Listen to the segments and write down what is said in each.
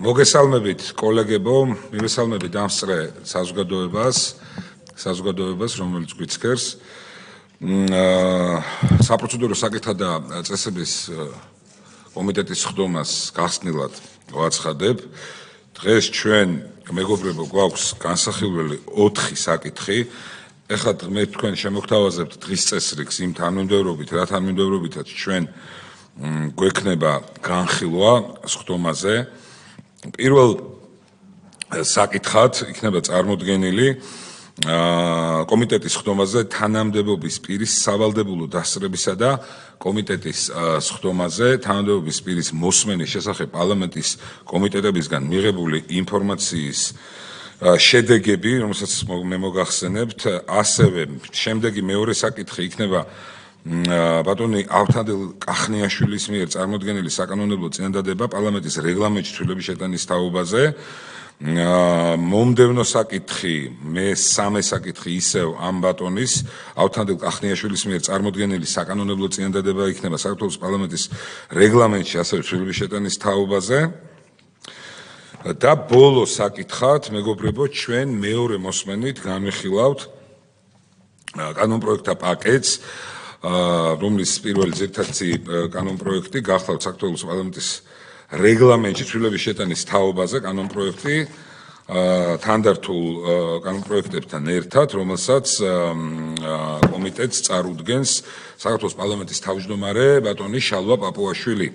მოგესალმებით კოლეგებო, მივესალმებით ამ სწრე საზოგადოებას, რომელიც გვიცხერს. საპროცედურო საკითხთა და წესების კომიტეტის ხდომას გახსნილად ვაცხადებ. დღეს ჩვენ მეგობრებო გვაქვს განსახილველი 4 საკითხი. ეხლა მე თქვენ შემოგთავაზებთ დღის წესრიგს იმ თანმიმდევრობით, რა თანმიმდევრობითაც ჩვენ გვექნება განხილვა ხდომაზე. პირველ საკითხად იქნება წარმოდგენილი კომიტეტის ხდომაზე თანამდებობის პირის სავალდებულო დასწრებისა და კომიტეტის ხდომაზე თანამდებობის პირის მოსმენის შესახებ პარლამენტის კომიტეტებისგან მიღებული ინფორმაციის შედეგები, რომელსაც მე მოგახსენებთ, ასევე შემდეგი მეორე საკითხი იქნება ბატონი ავთანდილ კახნიაშვილის მიერ წარმოდგენილი საკანონმდებლო წინადადება პარლამენტის რეგლამენტში ცვლილების შეტანის თაობაზე. მომდევნო საკითხი, მესამე საკითხი ისევ ამ ბატონის ავთანდილ კახნიაშვილის მიერ წარმოდგენილი საკანონმდებლო წინადადება იქნება საქართველოს პარლამენტის რეგლამენტში ასევე ცვლილების შეტანის თაობაზე. და ბოლო საკითხად, მეგობრებო, ჩვენ მეორე მოსმენით განვიხილავთ კანონპროექტთა პაკეტს, რომლის პირველი ძირითადი კანონპროექტი გახლავთ საქართველოს პარლამენტის რეგლამენტში ცვლილების შეტანის თაობაზე კანონპროექტი თანდართულ კანონპროექტებთან ერთად, რომელსაც კომიტეტს წარუდგენს საქართველოს პარლამენტის თავმჯდომარე ბატონი შალვა პაპუაშვილი.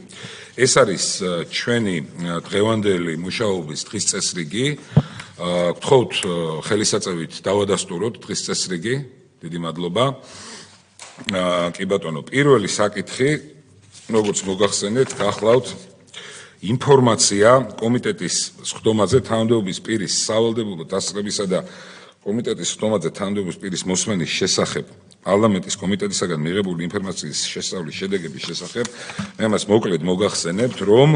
ეს არის ჩვენი დღევანდელი მუშაობის დღის წესრიგი. გთხოვთ ხელისაწევით დავადასტუროთ დღის წესრიგი. დიდი მადლობა. კი ბატონო, პირველი საკითხი, როგორც მოგახსენეთ, გახლავთ ინფორმაცია კომიტეტის ხდომაზე თანამდებობის პირის სავალდებულო დასწრებისა და კომიტეტის ხდომაზე თანამდებობის პირის მოსმენის შესახებ პარლამენტის კომიტეტისაგან მიღებული ინფორმაციის შესწავლის შედეგების შესახებ. მე მას მოკლედ მოგახსენებთ, რომ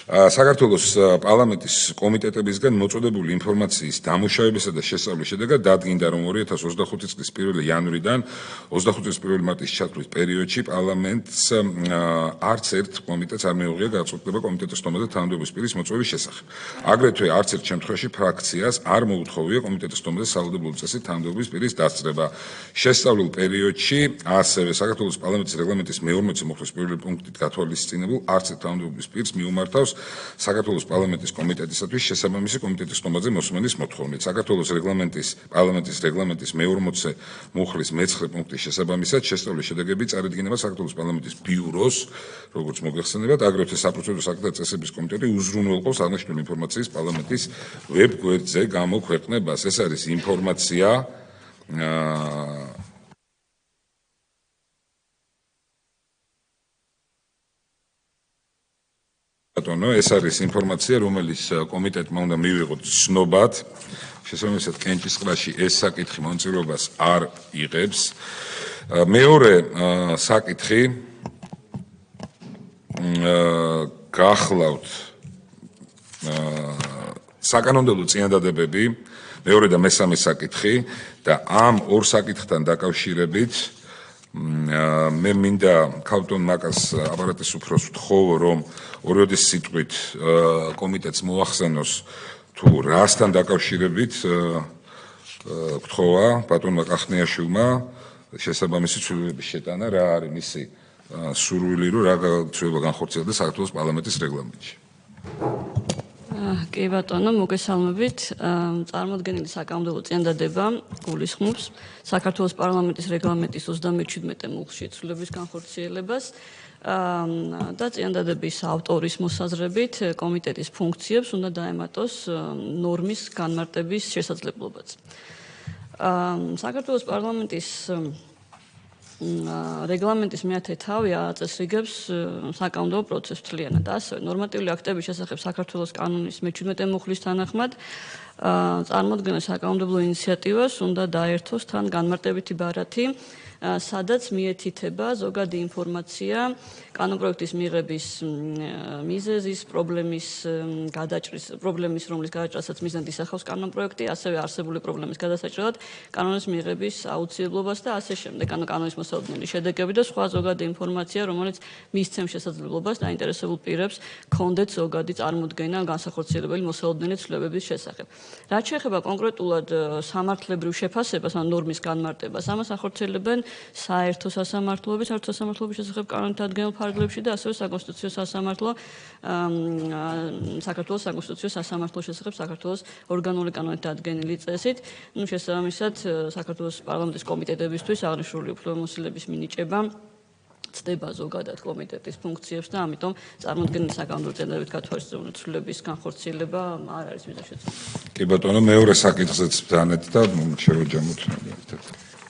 საქართველოს პარლამენტის კომიტეტებისგან მოწოდებული ინფორმაციის დამუშავებისა და შესწავლის შედეგად დადგინდა, რომ 2025 წლის 1 იანვრიდან 25 წლის 1 მარტის ჩათვლის პერიოდში პარლამენტს არც ერთ კომიტეტს არ მიუღია გადაწყვეტილება კომიტეტის ხდომაზე თანამდებობის პირის მოწვევის შესახებ. აგრეთვე არც ერთ შემთხვევაში ფრაქციას არ მოუთხოვია კომიტეტის ხდომაზე სავალდებულო წესით თანამდებობის პირის დასწრება. შესწავლილ პერიოდში ასევე საქართველოს პარლამენტის რეგლამენტის მე-40 მოხდის პირველი პუნქტით გათვალისწინებულ არც ერთ თანამდებობის პირს მიუმართავს საქართველოს პარლამენტის კომიტეტისათვის შესაბამისი კომიტეტის ხდომაზე მოსმენის მოთხოვნით. საქართველოს პარლამენტის რეგლამენტის მე-40 მუხლის მე-9 პუნქტის შესაბამისად შესწავლის შედეგები წარადგინება საქართველოს პარლამენტის ბიუროს, როგორც მოგეხსენებათ, აგრეთვე საპროცედურო საკითხთა წესების კომიტეტი უზრუნველყოფს აღნიშნული ინფორმაციის პარლამენტის ვებ-გვერდზე გამოქვეყნებას. ეს არის ინფორმაცია ეს არის ინფორმაცია, რომელიც კომიტეტმა უნდა მივიღოთ ცნობად. შესაბამისად, კენჭისყრაში ეს საკითხი მონაწილეობას არ იღებს. მეორე საკითხი გახლავთ საკანონმდებლო წინადადებები, მეორე და მესამე საკითხი და ამ ორ საკითხთან დაკავშირებით მე მინდა ქავტონ მაკას აპარატის უფროს ვთხოვო, რომ ორიოდის სიტყვით კომიტეტს მოახსენოს თუ რასთან დაკავშირებით ვთხოვა ბატონმა კახნიაშვილმა შესაბამისი ცვლილების შეტანა, რა არის მისი სურვილი, რომ რა ცვლილება განხორციელდეს საქართველოს პარლამენტის რეგლამენტში. კი ბატონო, მოგესალმებით. წარმოდგენილი საკანონმდებლო წინადადება გულისხმობს საქართველოს პარლამენტის რეგლამენტის 37 მუხლში ცვლილების განხორციელებას და წინადადების ავტორის მოსაზრებით კომიტეტის ფუნქციებს უნდა დაემატოს ნორმის განმარტების შესაძლებლობაც. საქართველოს პარლამენტის რეგლამენტის მე-10 თავი აწესრიგებს საკანონმდებლო პროცესს მთლიანად. ასევე ნორმატიული აქტების შესახებ საქართველოს კანონის მე-17 მუხლის თანახმად წარმოდგენილ საკანონმდებლო ინიციატივას უნდა დაერთოს თან განმარტებითი ბარათი სადაც მიეთითება ზოგადი ინფორმაცია კანონპროექტის მიღების მიზეზის, პრობლემის რომლის გადაჭრასაც მიზნად ისახავს კანონპროექტი, ასევე არსებული პრობლემის გადასაჭრელად კანონის მიღების აუცილებლობას და ასე შემდეგ. კანონის მოსალოდნელი შედეგები და სხვა ზოგადი ინფორმაცია, რომელიც მისცემს შესაძლებლობას დაინტერესებულ პირებს კონდეთ ზოგადი წარმოდგენა განსახორციელებელი მოსალოდნელი ცვლილებების შესახებ. რაც შეეხება კონკრეტულად სამართლებრივ შეფასებას ან ნორმის განმარტებას, ამას ახორციელებენ საერთო სასამართლოების შესახებ კანონით დადგენილ ფარგლებში და ასევე საკონსტიტუციო სასამართლო საქართველოს საკონსტიტუციო სასამართლოს შესახებ საქართველოს ორგანული კანონით დადგენილი წესით. შესაბამისად, საქართველოს პარლამენტის კომიტეტებისთვის აღნიშნული უფლებამოსილების მინიჭება ცდება ზოგადად კომიტეტის ფუნქციებს და ამიტომ წარმოქმნილი საკანონმდებლო წინადადებით გათვალისწინებული ცვლილებების განხორციელება არ არის მიზანშეწონილი. კი ბატონო, მეორე საკითხზეც ბრძანეთ და შევეჯამოთ.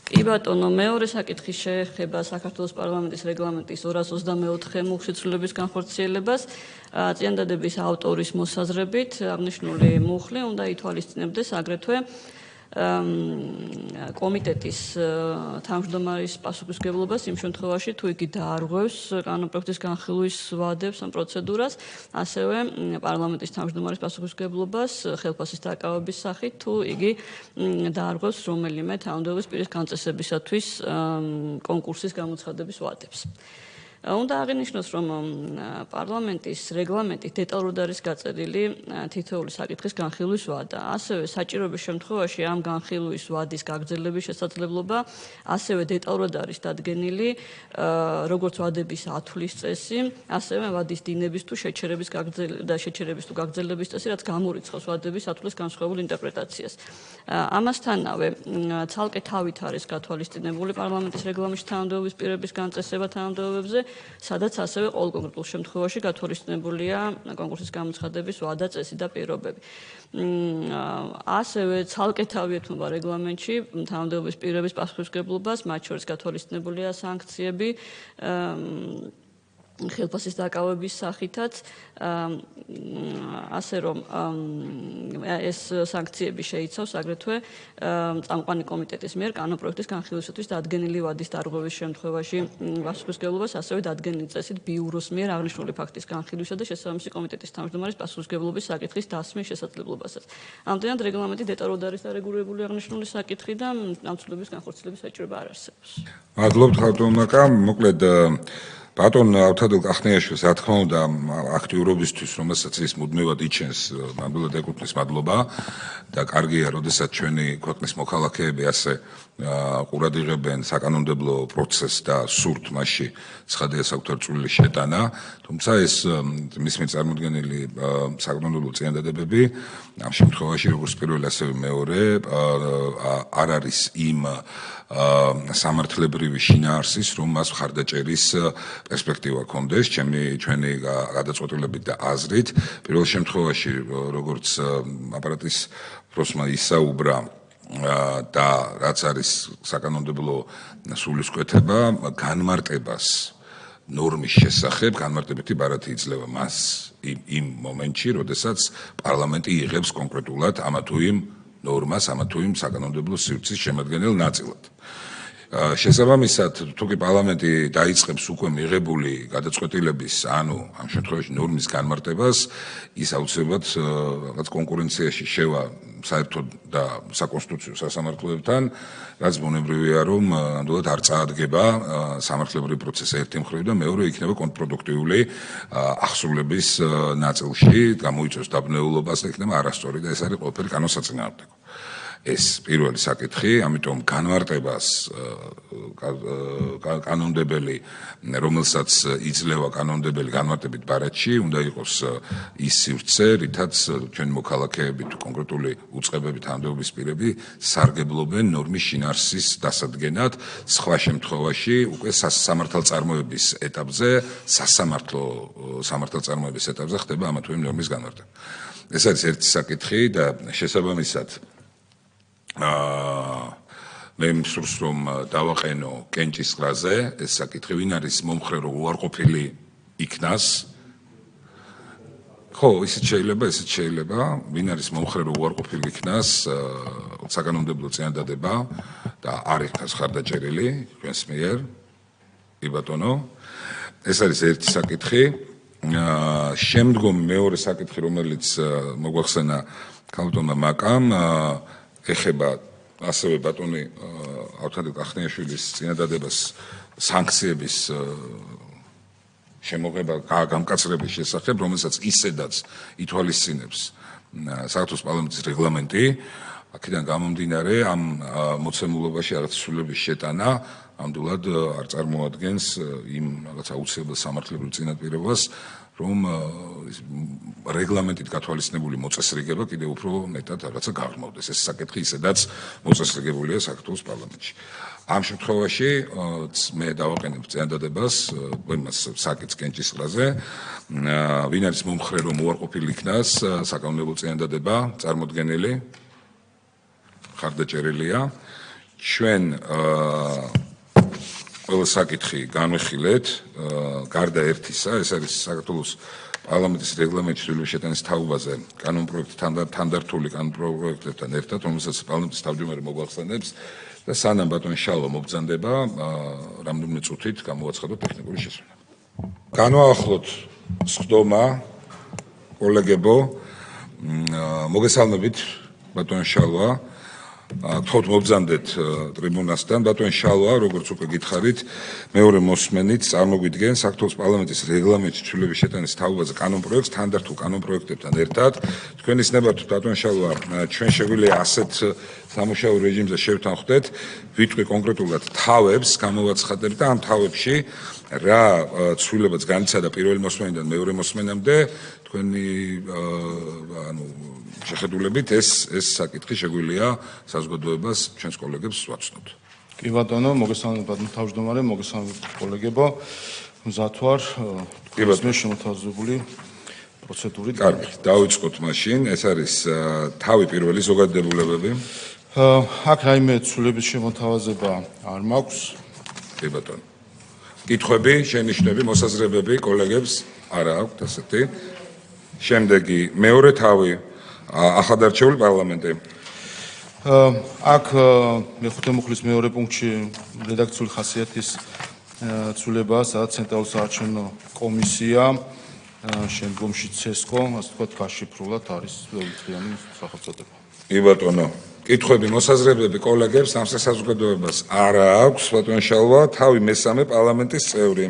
კი ბატონო, მეორე საკითხი შეეხება საქართველოს პარლამენტის რეგლამენტის 224 მუხლი ცვლილების განხორციელებას. წინადადების ავტორის მოსაზრებით აღნიშნული მუხლი უნდა ითვალისწინებდეს აგრეთვე კომიტეტის თავმჯდომარის პასუხისმგებლობას იმ შემთხვევაში, თუ იგი დაარღვევს კანონპროექტის განხილვის ვადებს ან პროცედურას, ასევე პარლამენტის თავმჯდომარის პასუხისმგებლობას ხელფასის დაკავების სახით, თუ იგი დაარღვევს რომელიმე თანამდებობის პირის განწესებისათვის კონკურსის გამოცხადების ვადებს. უნდა აღინიშნოს, რომ პარლამენტის რეგლამენტით დეტალურად არის გაწერილი თითოეული საკითხის განხილვის ვადა. ასევე საჭიროების შემთხვევაში ამ განხილვის ვადის გაგრძელების შესაძლებლობა, ასევე დეტალურად არის დადგენილი როგორც ვადების ათვლის წესი, ასევე ვადის დინების თუ შეჩერების თუ გაგრძელების წესი, რაც გამორიცხავს ვადების ათვლის განსხვავებულ ინტერპრეტაციას. ამასთანავე, ცალკე თავით არის გათვალისწინებული პარლამენტის რეგლამენტში თანამდებობის პირების განწესება თანამდებობებზე, სადაც ასევე ყოველ კონკრეტულ შემთხვევაში გათვალისწინებულია კონკურსის გამოცხადების ვადა, წესი და პირობები. ასევე ცალკე თავი ეთმობა რეგლამენტში თანამდებობის პირების პასუხისმგებლობას, მათ შორის გათვალისწინებულია სანქციები ხელფასის დაკავების სახითაც, ასე რომ ეს სანქციები შეიცავს აგრეთვე წამყვანი კომიტეტის მიერ კანონპროექტის განხილვისათვის დადგენილი ვადის დარღვევის შემთხვევაში პასუხისმგებლობას, ასევე დადგენილი წესით ბიუროს მიერ აღნიშნული ფაქტის განხილვისა და შესაბამისი კომიტეტის თავმჯდომარის პასუხისმგებლობის საკითხის დასმის შესაძლებლობასაც. ამდენად რეგლამენტი დეტალურად არის დარეგულირებული აღნიშნული საკითხი და ამ ცვლილების განხორციელების საჭიროება არ არსებობს. მადლობთ ხალხო, მოკლედ ბატონ ავთადელ კახნიაშვილს რა თქმა უნდა აქტიურობისთვის, რომელსაც ის მუდმივად იჩენს, ნამდვილად ეკუთვნის მადლობა და კარგია, როდესაც ჩვენი ქვეყნის მოქალაქეები ასე ყურად იღებენ საკანონმდებლო პროცესს და სურთ მასში ცხადია საკუთარ წვლილი შეტანა, თუმცა ეს მისმენ წარმოდგენილი საკანონმდებლო წინადადებები ამ შემთხვევაში როგორც პირველი ასევე მეორე არ არის იმ სამართლებრივი შინაარსის, რომ მას მხარდაჭერის პერსპექტივა კონდეს ჩვენი გადაწყვეტილებით და აზრით. პირველ შემთხვევაში, როგორც აპარატის პროსმა ისაუბრა და რაც არის საკანონმდებლო სულისკვეთება, განმარტებას ნორმის შესახებ განმარტებითი ბარათი იძლევა მას იმ მომენტში, როდესაც პარლამენტი იღებს კონკრეტულად ამა თუ იმ ნორმას, ამა თუ იმ საკანონმდებლო სივრცის შემადგენელ ნაწილად. შესაბამისად, თუ კი პარლამენტი დაიწყებს უკვე მიღებული გადაწყვეტილების, ანუ ამ შემთხვევაში ნორმის განმარტებას, ის აუცილებლად რაღაც კონკურენციაში შევა საერთოდ და საკონსტიტუციო სასამართლოებთან, რაც ბუნებრივია, რომ ნამდვილად არ წაადგება სამართლებრივი პროცესი ერთი მხრივ და მეორე იქნება კონტრპროდუქტიული ახსულების ნაწილში, გამოიწვევს დაბნეულობას და იქნება არასწორი და ეს არის ყველაფერი კანონსაწინააღმდეგო. ეს პირველი საკითხი, ამიტომ განმარტებას კანონმდებელი, რომელსაც იძლევა კანონმდებელი განმარტებით ბარათში, უნდა იყოს ის სივრცე, რითაც ჩვენი მოქალაქეები თუ კონკრეტული უწყებები თანამდებობის პირები სარგებლობენ ნორმის შინაარსის დასადგენად, სხვა შემთხვევაში უკვე სამართალწარმოების ეტაპზე, სამართალწარმოების ეტაპზე ხდება ამა თუ იმ ნორმის განმარტება. ეს არის ერთი საკითხი და შესაბამისად მე მსურს რომ დავაყენო კენჭისყრაზე ეს საკითხი, ვინ არის მომხრე რომ უარყოფილი იქნას. ხო, ისიც შეიძლება, ვინ არის მომხრე რომ უარყოფილი იქნას საკანონმდებლო წინადადება და არ იქნას ხარდაჭერილი ჩვენს მიერ. კი ბატონო, ეს არის ერთი საკითხი. შემდგომ მეორე საკითხი, რომელიც მოგვახსენა ქალბატონმა მაკამ, ეხება ასევე ბატონი ავთანდილ კახნიაშვილის წინადადებას სანქციების შემოღება გამკაცრების შესახებ, რომელსაც ისედაც ითვალისწინებს საქართველოს პარლამენტის რეგლამენტი. აქედან გამომდინარე, ამ მოცემულობაში რაღაც ცვლილების შეტანა ამდულად არ წარმოადგენს იმ რაღაც აუცილებელ სამართლებრივ წინაპირობას, რომ რეგლამენტით გათვალისწინებული მოწესრიგება კიდევ უფრო მეტად რაღაცა გაღრმავდეს. ეს საკითხი ისედაც მოწესრიგებულია საქართველოს პარლამენტში. ამ შემთხვევაში მე დავაყენებ წინადადებას იმას საკითხს კენჭისყრაზე, ვინ არის მომხრე, რომ უარყოფილი იქნას საკანონმდებლო წინადადება წარმოდგენილი, ხარდაჭერილია. ჩვენ ყველა საკითხი განვიხილეთ, გარდა ერთისა, ეს არის საქართველოს პარლამენტის რეგლამენტის ცვლილების შეტანის თაობაზე კანონპროექტი თანდართული კანონპროექტებთან ერთად, რომელსაც პარლამენტის თავმჯდომარე მოგვახსენებს და სანამ ბატონი შალვა მობრძანდება, რამდენიმე წუთით გამოვაცხადოთ ტექნიკური შესვენება. განვაახლოთ სხდომა, კოლეგებო, მოგესალმებით ბატონ შალვა. გთხოვთ მობრძანდეთ ტრიბუნასთან. ბატონ შალვა, როგორც უკვე გითხარით, მეორე მოსმენით წარმოგვიდგენ საქართველოს პარლამენტის რეგლამენტის ცვლილების შეტანის თაობაზე კანონპროექტს თანდართულ კანონპროექტებთან ერთად. თქვენის ნებართვით ბატონ შალვა, ჩვენ შეგვიძლია ასეთ სამუშაო რეჟიმზე შევთანხმდეთ, ვიტყვი კონკრეტულად თავებს გამოვაცხადეთ და ამ თავებში რა ცვლილებაც განიცადა პირველი მოსმენიდან მეორე მოსმენამდე, თქვენი შეხედულებით ეს საკითხი შეგვიძლია საზოგადოებას ჩვენს კოლეგებს ვაცნოთ. კი ბატონო, მოგესალმებით ბატონო თავმჯდომარე, მოგესალმებით კოლეგებო. მზად ვარ თქვენს შემოთავაზებული პროცედურით. კარგი, დავიწყოთ მაშინ. ეს არის თავი პირველი ზოგადდებულებები. აქ რაიმე ცვლილების შემოთავაზება არ მაქვს. კი ბატონო. კითხვები, შენიშვნები, მოსაზრებები კოლეგებს არა აქვთ ასეთი. შემდეგი მეორე თავი ახალდარჩეული პარლამენტი. აქ მეხუთე მუხლის მეორე პუნქტში რედაქციული ხასიათის ცვლილებაა, სადაც ცენტრალური საარჩევნო კომისია, შემდგომში ცესკო, ასე ვთქვათ, გაშიფრულად არის ერთიანი სახელწოდება. კი ბატონო. კითხვები, მოსაზრებები კოლეგებს ამ საზოგადოებას არა აქვს, ბატონ შალვა, თავი მესამე პარლამენტის წევრი.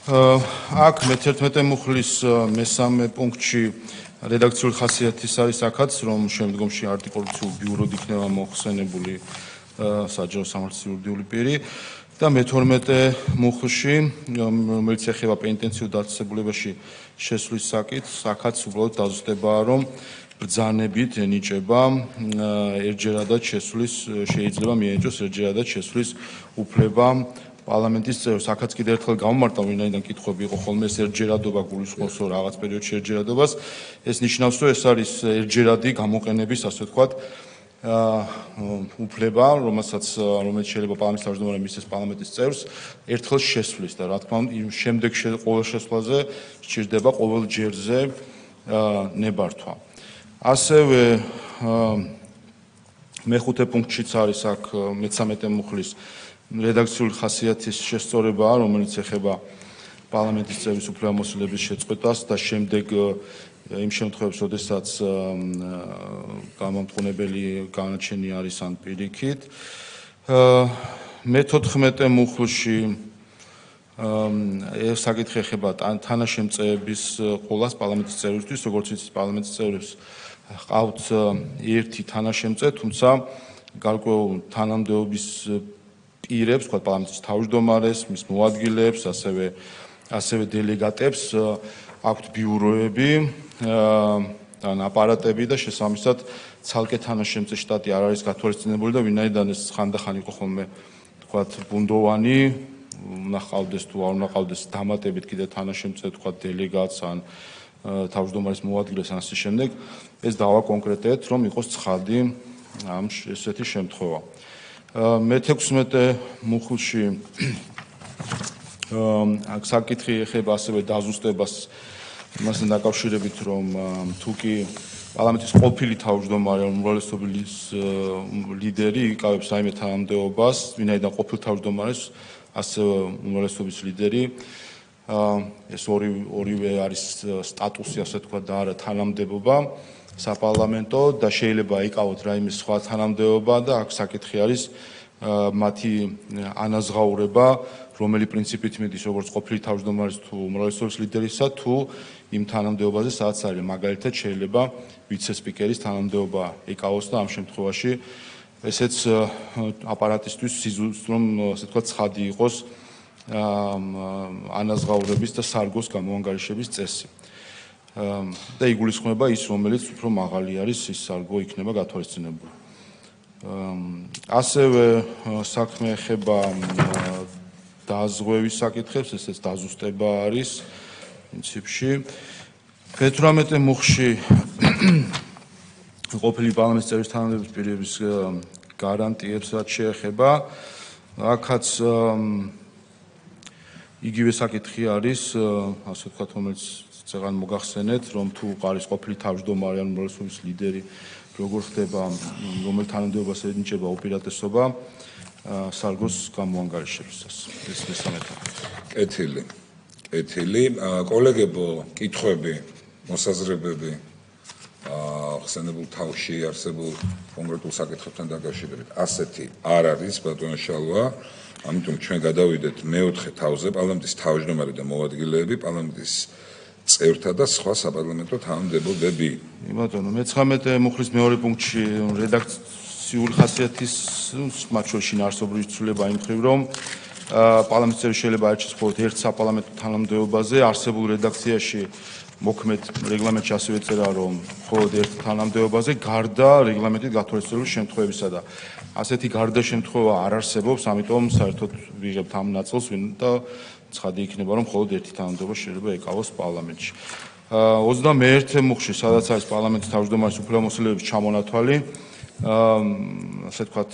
აქ მე-11 მუხლის მესამე პუნქტში რედაქციული ხასიათის არის აქაც, რომ შემდგომში არტიკულაციულ ბიუროდ იქნება მოხსენებული საჯარო სამართლის იურიდიული პირი და მე-12 მუხლში, რომელიც ეხება პენიტენციურ დაწესებულებაში შესვლის საკითხს, აქაც უბრალოდ დაზუსტებაა, რომ ბრძანებით ენიჭება ერთჯერადად შესვლის შეიძლება მიენიჭოს ერთჯერადად შესვლის უფლება პარლამენტის წევრს. აქაც კიდევ ერთხელ გამომარტავ, ვინაიდან კითხვები იყო ხოლმე ეს ერთჯერადობა გულისხმობს რაღაც პერიოდში ერთჯერადობას. ეს ნიშნავს, რომ ეს არის ერთჯერადი გამოყენების, ასე ვთქვათ, უფლება, რომელიც შეიძლება პარლამენტის თავმჯდომარე მისცეს პარლამენტის წევრს ერთხელ შესვლის და რა თქმა უნდა, იმ შემდეგ ყოველ შესვლაზე სჭირდება ყოველ ჯერზე ნებართვა. ასევე მე-5 პუნქტშიც არის აქ მე-13 მუხლის რედაქციული ხასიათის შესწორებაა, რომელიც ეხება პარლამენტის წევრის უფლებამოსილების შეწყვეტას და შემდეგ იმ შემთხვევებში, როდესაც გამამტყუნებელი განაჩენი არის ან პირიქით. მე-14 მუხლში ეს საკითხი ეხება თანაშემწეების ყოლას პარლამენტის წევრისთვის, როგორც იცით, პარლამენტის წევრებს ჰყავთ ერთი თანაშემწე, თუმცა გარკვეულ თანამდებობის პირებს, თქვა პარლამენტის თავმჯდომარეს, მის მოადგილეებს, ასევე დელეგატებს აქვთ ბიუროები და აპარატები და შესაბამისად ცალკე თანაშემწე შტატი არ არის გათვალისწინებული და ვინაიდან ეს ხანდახან იყო ხოლმე თქვა ბუნდოვანი, უნდა ყავდეს თუ არ უნდა ყავდეს დამატებით კიდე თანაშემწე თქვა დელეგატს ან თავმჯდომარის მოადგილეს ან ამის შემდეგ ეს დავაკონკრეტეთ, რომ იყოს ცხადი ამ ესეთი შემთხვევა. მე-16 მუხლში აქ საკითხი ეხება ასევე დაზუსტებას იმასთან დაკავშირებით, რომ თუ კი პარლამენტის ყოფილი თავმჯდომარე უმრავლესობის ლიდერი იკავებს რაიმე თანამდებობას, ვინაიდან ყოფილ თავმჯდომარეს ასევე უმრავლესობის ლიდერი. ეს ორივე არის სტატუსი, ასე თქვა, და არა თანამდებობა საპარლამენტო და შეიძლება იკავოთ რაიმე სხვა თანამდებობა და აქ საკითხი არის მათი ანაზღაურება, რომელი პრინციპით მიდის როგორც ყოფილი თავმჯდომარის თუ უმრავლესობის ლიდერისა თუ იმ თანამდებობაზე, სადაც არის მაგალითად შეიძლება ვიცე-სპიკერის თანამდებობა იკავოს და ამ შემთხვევაში ესეც აპარატისთვის სიზუსტე, ასე თქვა, ცხადი იყოს ანაზღაურების და სარგოს გამოანგარიშების წესი. და იგულისხმება ის, რომელიც უფრო მაღალი არის, ის სარგო იქნება გათვალისწინებული. ასევე საქმე ეხება დაზღვევის საკითხებს, ესეც დაზუსტება არის პრინციპში. 18 მუხში ყოფილი პარლამენტის წევრის თანამდებობის პირების გარანტიებს რაც შეეხება, აქაც იგივე საკითხი არის, ასე ვთქვათ, რომელიც წეგან მოგახსენეთ, რომ თუ არის ყოფილი თავმჯდომარე ან უმრავლესობის ლიდერი, როგორ ხდება, რომელ თანამდებობას ენიჭება უპირატესობა სარგოს გამოანგარიშებისას. ეს მესამე კეთილი. კოლეგებო, კითხვები, მოსაზრებები ხსენებულ თავში არსებულ კონკრეტულ საკითხებთან დაკავშირებით ასეთი არ არის, ბატონო შალვა. ამიტომ ჩვენ გადავიდეთ მეოთხე თავზე, პარლამენტის თავმჯდომარე და მოადგილეები, პარლამენტის წევრთა და სხვა საპარლამენტო თანამდებობები. ბატონო, 19 მუხლის მეორე პუნქტში რედაქციული ხასიათის, მათ შორის შინაარსობრივი ცვლილება იმ მხრივ, რომ პარლამენტის წევრი შეიძლება აირჩიოს მხოლოდ ერთ საპარლამენტო თანამდებობაზე, არსებულ რედაქციაში მოქმედ რეგლამენტში ასევე წერა, რომ მხოლოდ ერთ თანამდებობაზე, გარდა რეგლამენტით გათვალისწინებული შემთხვევებისა და ასეთი გარდა შემთხვევა არ არსებობს, ამიტომ საერთოდ ვიღებთ ამ ნაწილს და ცხადი იქნება, რომ მხოლოდ ერთი თანამდებობა შეიძლება ეკავოს პარლამენტში. 21 მუხში, სადაც არის პარლამენტის თავმჯდომარის უფლებამოსილების ჩამონათვალი, ასე ვთქვათ,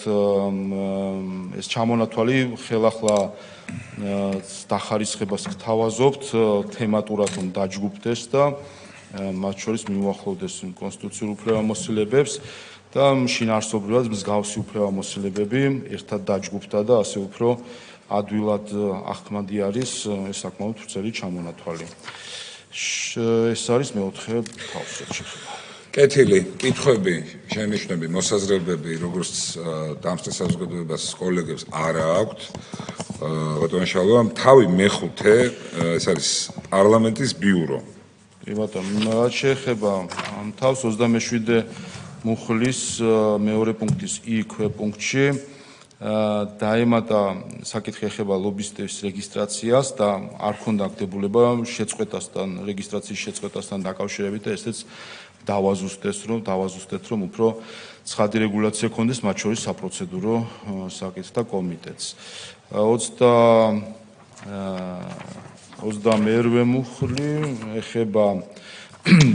ეს ჩამონათვალი ხელახლა დახარისხებას გთავაზობთ, თემატურად რომ დაჯგუფდეს და მათ შორის მიუახლოვდეს კონსტიტუციურ უფლებამოსილებებს და შინაარსობრივად მსგავსი უფლებამოსილებები ერთად დაჯგუფდა და ასე უფრო ადვილად ახმადი არის ეს საკმაოდ ვრცელი ჩამონათვალი. ეს არის მეოთხე თავსეთი. კეთილი, კითხვები, შენიშვნები, მოსაზრებები, როგორც დამსწრე საზოგადოებას კოლეგებს არ აქვთ. ბატონო შალვა, თავი მეხუთე, ეს არის პარლამენტის ბიურო. კი ბატონო, რაც შეეხება ამ თავს 27 მუხლის მეორე პუნქტის I ქვეპუნქტში დაემატა საკითხი ეხება ლობისტების რეგისტრაციას და არ ქონდა აკდებულება შეწყვეტასთან, რეგისტრაციის შეწყვეტასთან დაკავშირებით და ესეც დავაზუსტეთ, რომ უფრო ცხადი რეგულაცია ქონდეს, მათ შორის საპროცედურო საკითხთა კომიტეტს. 22 მუხლი ეხება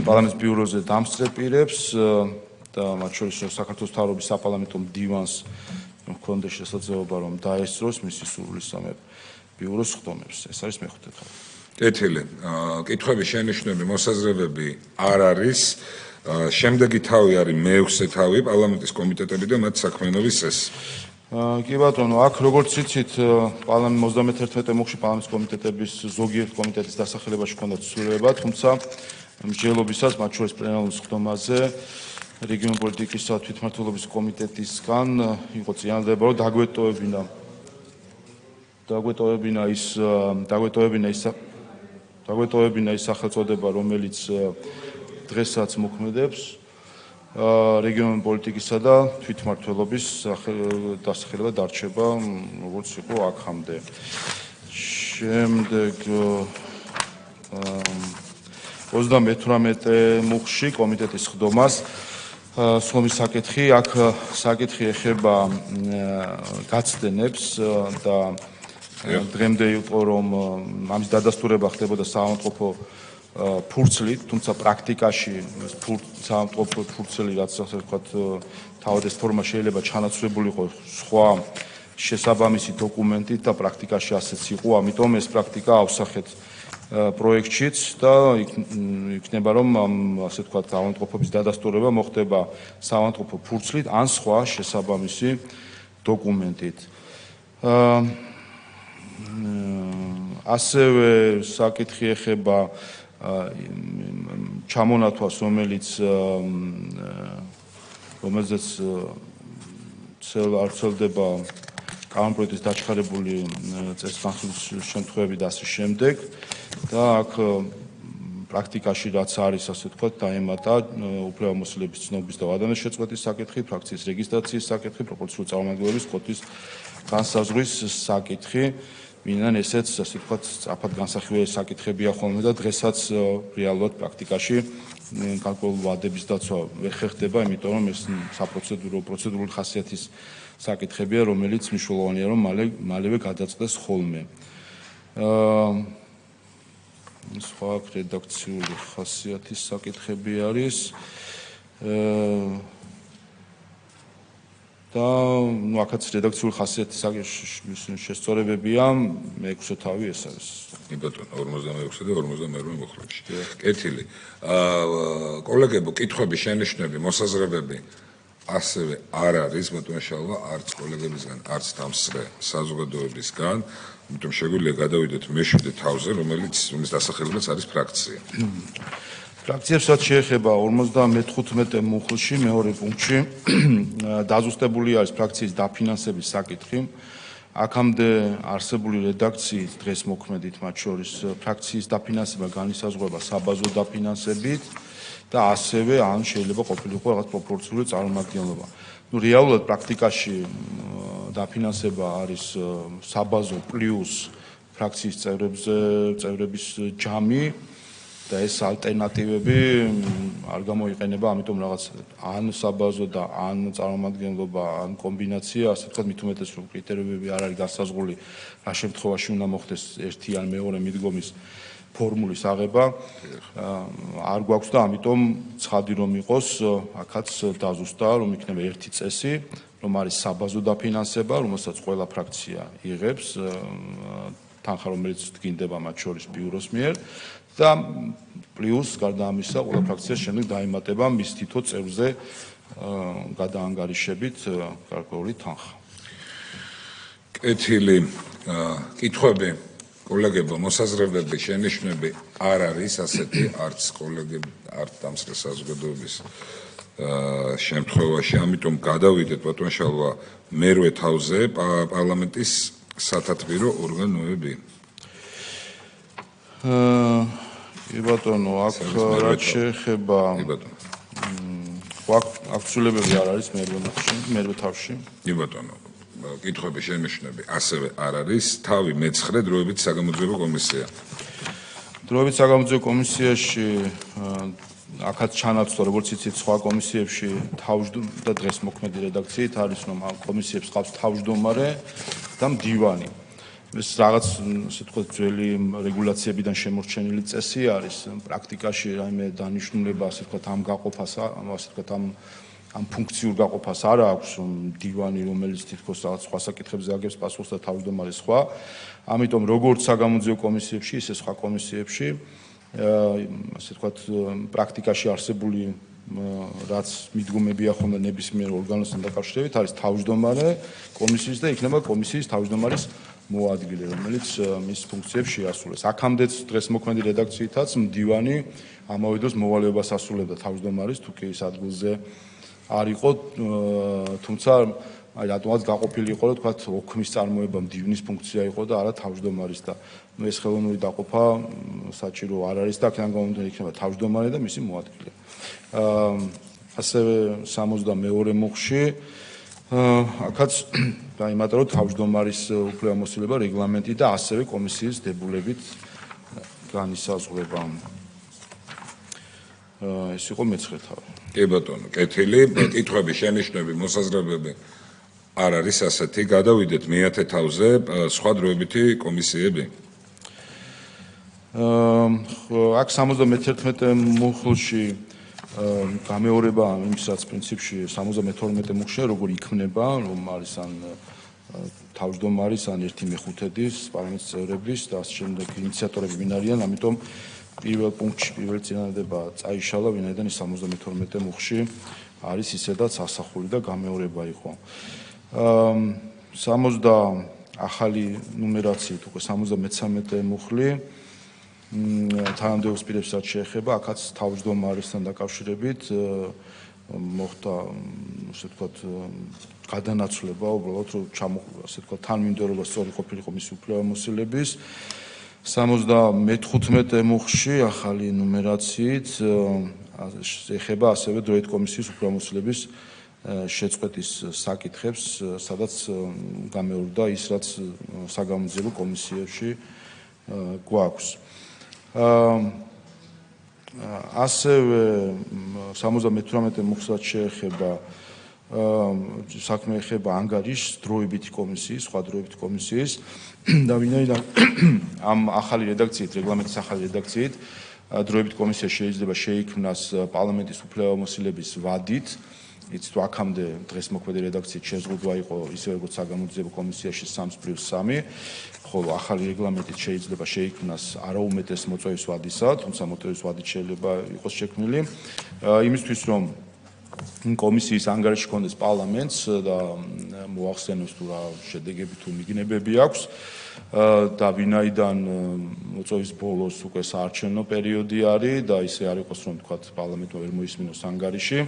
პარლამენტის ბიუროზე დამსწრე პირებს და მათ შორის საქართველოს მთავრობის საპარლამენტო მდივანს ჰქონდეს შესაძლებლობა რომ დაესწროს მისი სრულისამებრ ბიუროს ხდომებს. ეს არის მეხუთე თავი. კეთილი. კითხვები, შენიშვნები, მოსაზრებები არ არის. შემდეგი თავი არის მეექვსე თავი, პარლამენტის კომიტეტები და მათ საქმიანობის წესი. კი ბატონო, აქ როგორც იცით, პარლამენტის 31 მუხლში პარლამენტის კომიტეტების ზოგიერთ კომიტეტის დასახელებაში ჰქონდა ცვლილება, თუმცა მსჯელობისას მათ შორის პლენარულ ხდომაზე რეგიონული პოლიტიკის და თვითმმართველობის კომიტეტისგან იყო წინადადება, რომ დაგვეტოვებინა ის სახელწოდება, რომელიც დღესაც მოქმედებს რეგიონული პოლიტიკისა და თვითმმართველობის დასახელება დარჩება, როგორც იყო აქამდე. შემდეგ 38 მუხლში კომიტეტის ხდომას სხდომის საკითხი, აქ საკითხი ეხება გაცდენებს და დღემდე იყო რომ ამის დადასტურება ხდებოდა საავადმყოფო ფურცლით, თუმცა პრაქტიკაში საავადმყოფო ფურცელი, რაც ასე ვთქვათ, თავად ეს ფორმა შეიძლება ჩანაცვლებული იყო სხვა შესაბამისი დოკუმენტით და პრაქტიკაში ასეც იყო, ამიტომ ეს პრაქტიკა ავსახეთ პროექტშიც და იქნება რომ ასე ვთქვათ ავადმყოფობის დადასტურება მოხდება საავადმყოფო ფურცლით ან სხვა შესაბამისი დოკუმენტით. ასევე საკითხი ეხება ჩამონათვას, რომელზეც არ ცელდება კანონპროექტის დაჩქარებული წესგანხილვის შემთხვევები და ასე შემდეგ. და აქ პრაქტიკაში რაც არის, ასე ვთქვათ, დაემატა უფლებამოსილების ცნობის და ადამიანის შეწყვეტის საკითხი, ფრაქციის რეგისტრაციის საკითხი, პროპორციული წარმომადგენლობის კვოტის განსაზღვრის საკითხი. ვინან ესეც, ასე ვთქვათ, სწრაფად განსახილველი საკითხებია ხოლმე და დღესაც რეალურად პრაქტიკაში გარკვეული ვადების დაცვა ვერ ხერხდება, იმიტომ რომ ეს პროცედურული ხასიათის საკითხებია, რომელიც მნიშვნელოვანია, რომ მალევე გადაწყდეს ხოლმე. სხვა რედაქციული ხასიათის საკითხები არის და აქაც რედაქციული ხასიათის შესწორებებია, მე-6 თავი ეს არის. ბატონო 46 და 52 მოხლებში. კეთილი. კოლეგებო, კითხვები, შენიშვნები, მოსაზრებები ასევე არ არის, ბატონო შალვა, არც კოლეგებისგან, არც დამსწრე საზოგადოებისგან, იმიტომ შეგვიძლია გადავიდეთ მე-7 თავზე, რომელიც დასახელებაც არის ფრაქცია. ფრაქციებსაც შეეხება 55 მუხლში, მეორე პუნქტში დაზუსტებული არის ფრაქციის დაფინანსების საკითხი. აქამდე არსებული რედაქციის დღეს მოქმედით მათ შორის ფრაქციის დაფინანსება განისაზღვრება საბაზო დაფინანსებით და ასევე ან შეიძლება ყოფილიყო რაღაც პროპორციული წარმომადგენლობა. რეალურად პრაქტიკაში დაფინანსება არის საბაზო პლუს ფრაქციის წევრების ჯამი და ეს ალტერნატივები არ გამოიყენება, ამიტომ რაღაც ან საბაზო და ან წარმომადგენლობა, ან კომბინაცია, ასე ვთქვათ, მით უმეტეს რომ კრიტერიუმები არ არის განსაზღვრული, რა შემთხვევაში უნდა მოხდეს ერთი ან მეორე მიდგომის ფორმულის აღება არ გვაქვს და ამიტომ ცხადი რომ იყოს, აქაც დაზუსტა, რომ იქნება ერთი წესი, რომ არის საბაზო დაფინანსება, რომელსაც ყველა ფრაქცია იღებს, თანხა რომელიც დგინდება მათ შორის ბიუროს მიერ და პლუს გარდა ამისა, ყველა ფრაქციას შემდეგ დაემატება მის თითო წევრზე გადაანგარიშებით გარკვეული თანხა. კეთილი. კითხვები, კოლეგებო, მოსაზრებები, შენიშვნები არ არის ასეთი, არც კოლეგები, არც დამსწრე საზოგადოების შემთხვევაში, ამიტომ გადავიდეთ ბატონ შალვა მე-8 თავზე პარლამენტის სათათბირო ორგანოები. ბატონო, აქ რაც შეეხება აქ ცვლილებები არ არის მე-8 თავში. ბატონო, კითხვები, შენიშვნები ასევე არ არის. თავი მე-9 დროებით საგამოძიებო კომისია. დროებით საგამოძიებო კომისიაში აქაც ჩანაცვლა, როგორც იცით, სხვა კომისიებში და დღეს მოქმედი რედაქციით არის, რომ ამ კომისიებს ყავს თავმჯდომარე და მდივანი. ეს რაღაც, ასე ვთქვათ, ძველი რეგულაციებიდან შემორჩენილი წესი არის. პრაქტიკაში რაიმე დანიშნულება, ასე ვთქვათ, ამ გაყოფას, ასე ვთქვათ, ამ ფუნქციურ გაყოფას არ აქვს, რომ მდივანი, რომელიც თითქოს რაღაც სხვა საკითხებზე აგებს პასუხს და თავმჯდომარე სხვა. ამიტომ როგორც საგამოძიებო კომისიებში, ისე სხვა კომისიებში ასე ვთქვათ, პრაქტიკაში არსებული რაც მიდგომებია ხოლმე ნებისმიერ ორგანოსთან დაკავშირებით, არის თავმჯდომარე კომისიის და იქნება კომისიის თავმჯდომარის მოადგილე, რომელიც მის ფუნქციებს შეასრულებს. აქამდეც დღეს მოქმედი რედაქციითაც მდივანი ამავე დროს მოვალეობას ასრულებდა თავმჯდომარის, თუ კი ის ადგილზე არ იყო, თუმცა რატომაც გაყოფილი იყო, რომ თქვათ, ოქმის წარმოება მდივნის ფუნქცია იყო და არა თავმჯდომარის და ეს ხელოვნური დაყოფა საჭირო არ არის და აქედან გამომდინარე იქნება თავმჯდომარე და მისი მოადგილე. ასევე 62 მუხლში აქაც დაიმატა, რომ თავმჯდომარის უფლებამოსილება რეგლამენტი და ასევე კომისიის დებულებით განისაზღვრება. ეს იყო მე-9 თავი. კი ბატონო, კეთილი. კითხვები, შენიშვნები, მოსაზრებები არ არის ასეთი. გადავიდეთ მე-10 თავზე სხვა დროებითი კომისიები. აქ 71 მუხლში გამეორება იმისაც პრინციპში 72 მუხლში როგორ იქმნება, რომ არის ან თავმჯდომარის ან 1/5 პარლამენტის წევრების და ასე შემდეგ ინიციატორები ვინ არიან, ამიტომ პირველ პუნქტში პირველი წინადადება წაიშალა, ვინაიდან ის 72 მუხლში არის ისედაც ასახული და გამეორება იყო. 60 ახალი ნუმერაციით უკვე 73 მუხლი თანამდებობის პირებსაც შეეხება, აქაც თავმჯდომარესთან დაკავშირებით მოხდა, ასე ვთქვათ, გადანაცვლება, უბრალოდ რომ ასე ვთქვათ, თანმიმდევრობა სწორი ყოფილიყო მისი უფლებამოსილების. 75 მუხლში ახალი ნუმერაციით ეხება ასევე დროებით კომისიის უფლებამოსილების შეწყვეტის საკითხებს, სადაც გამეორდა ის, რაც საგამოძიებო კომისიებში გვაქვს. ასევე 78 მუხლსაც შეეხება საქმე ეხება ანგარიშს დროებითი კომისიის, სხვა დროებითი კომისიის და ვინაიდან ამ ახალი რედაქციით, რეგლამენტის ახალი რედაქციით დროებითი კომისია შეიძლება შეიქმნას პარლამენტის უფლებამოსილების ვადით, იცით აქამდე დღეს მოქმედი რედაქციით შეზღუდვა იყო ისე როგორც საგამოძიებო კომისიაში 3+3, ხოლო ახალი რეგლამენტით შეიძლება შეიქმნას არაუმეტეს მოწვევის ვადისა, თუმცა მოწვევის ვადით შეიძლება იყოს შექმნილი იმისთვის რომ კომისიის ანგარიში ჰქონდეს პარლამენტს და მოახსენოს თუ რა შედეგები თუ მიგნებები აქვს და ვინაიდან მოწვევის ბოლოს უკვე საარჩევნო პერიოდი არის და ისე არ იყოს რომ თქვა პარლამენტმა ვერ მოისმინოს ანგარიში,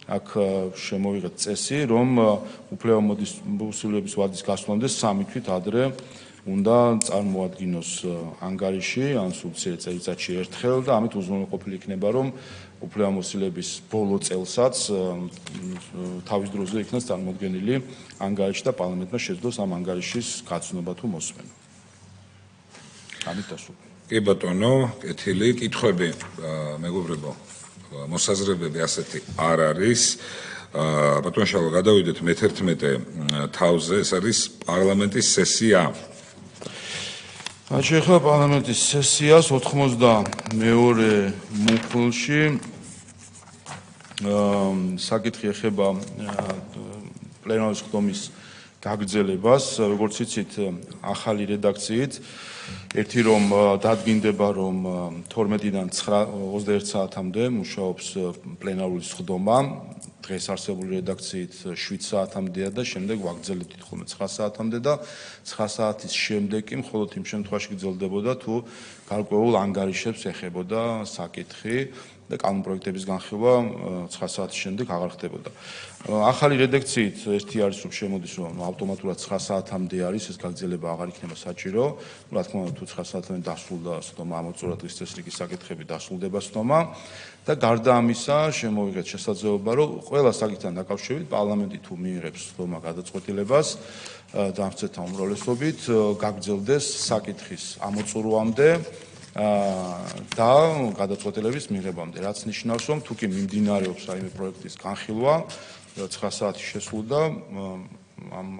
აქ შემოვიღეთ წესი, რომ უფლებამოსილების ვადის გასვლამდე 3 თვით ადრე უნდა წარმოადგინოს ანგარიში, ან სულ მცირე წელიწადში ერთხელ და ამით უზრუნველყოფილი იქნება, რომ უფლებამოსილების ბოლო წელსაც თავის დროზე იქნას წარმოდგენილი ანგარიში და პარლამენტმა შეძლოს ამ ანგარიშის გაცნობა თუ მოსმენა. ამით დასრულდა. კი ბატონო, კეთილი კითხვები, მეგობრებო, მოსაზრებები ასეთი არ არის. ბატონ შალვა, გადავიდეთ მე-11 თავზე, ეს არის პარლამენტის სესია. შეეხება პარლამენტის სესიას 82 მუხლში საკითხი ეხება პლენარის ხდომის გაგრძელებას, როგორც იცით, ახალი რედაქციით ერთი რომ დადგინდება რომ 12-დან 21 საათამდე მუშაობს პლენარული ხდომა, დღეს არსებული რედაქციით 7 საათამდეა და შემდეგ ვაგრძელებთ ხოლმე 9 საათამდე და 9 საათის შემდეგ კი მხოლოდ იმ შემთხვევაში გრძელდებოდა თუ გარკვეულ ანგარიშებს ეხებოდა საკითხი და კანონპროექტების განხილვა 9 საათის შემდეგ აღარ ხდებოდა. ახალი რედაქციით ერთი არის რომ შემოდის რომ ავტომატურად 9 საათამდე არის ეს გაგრძელება აღარ იქნება საჭირო. რა თქმა უნდა თუ 9 საათამდე დასრულდა ხდომა ამოწურა დღის წესრიგის საკითხები დასრულდება ხდომა და გარდა ამისა შემოვიღეთ შესაძლებლობა რომ ყველა საკითხთან დაკავშირებით პარლამენტი თუ მიიღებს ხდომა გადაწყვეტილებას დამცველთა უმრავლესობით გაგრძელდეს საკითხის ამოწურვამდე და გადაწყვეტილების მიღებამდე, რაც ნიშნავს, რომ თუ კი მიმდინარეობს რაიმე პროექტის განხილვა 9 საათის შესრულდა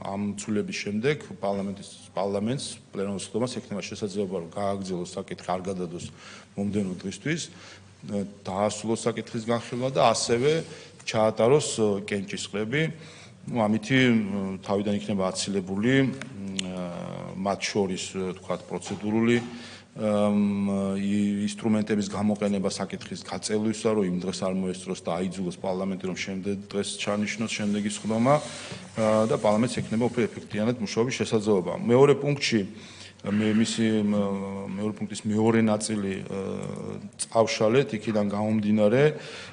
ამ ცვლილების შემდეგ პარლამენტს პლენარის ხდომას ექნება შესაძლებლობა რომ გააგრძელოს საკითხი, არ გადადოს მომდევნო დღისთვის, დაასრულოს საკითხის განხილვა და ასევე ჩაატაროს კენჭისყრები. ამითი თავიდან იქნება აცილებული მათ შორის თქვათ პროცედურული ინსტრუმენტების გამოყენება საკითხის გაწევლისა, რომ იმ დღეს არ მოესწროს და აიძულოს პარლამენტი, რომ შემდეგ დღეს ჩანიშნოს შემდეგი ხდომა და პარლამენტს ექნება უფრო ეფექტიანად მუშაობის შესაძლებლობა. მეორე პუნქტში მეორე პუნქტის მეორე ნაწილი წავშალეთ, იქიდან გამომდინარე,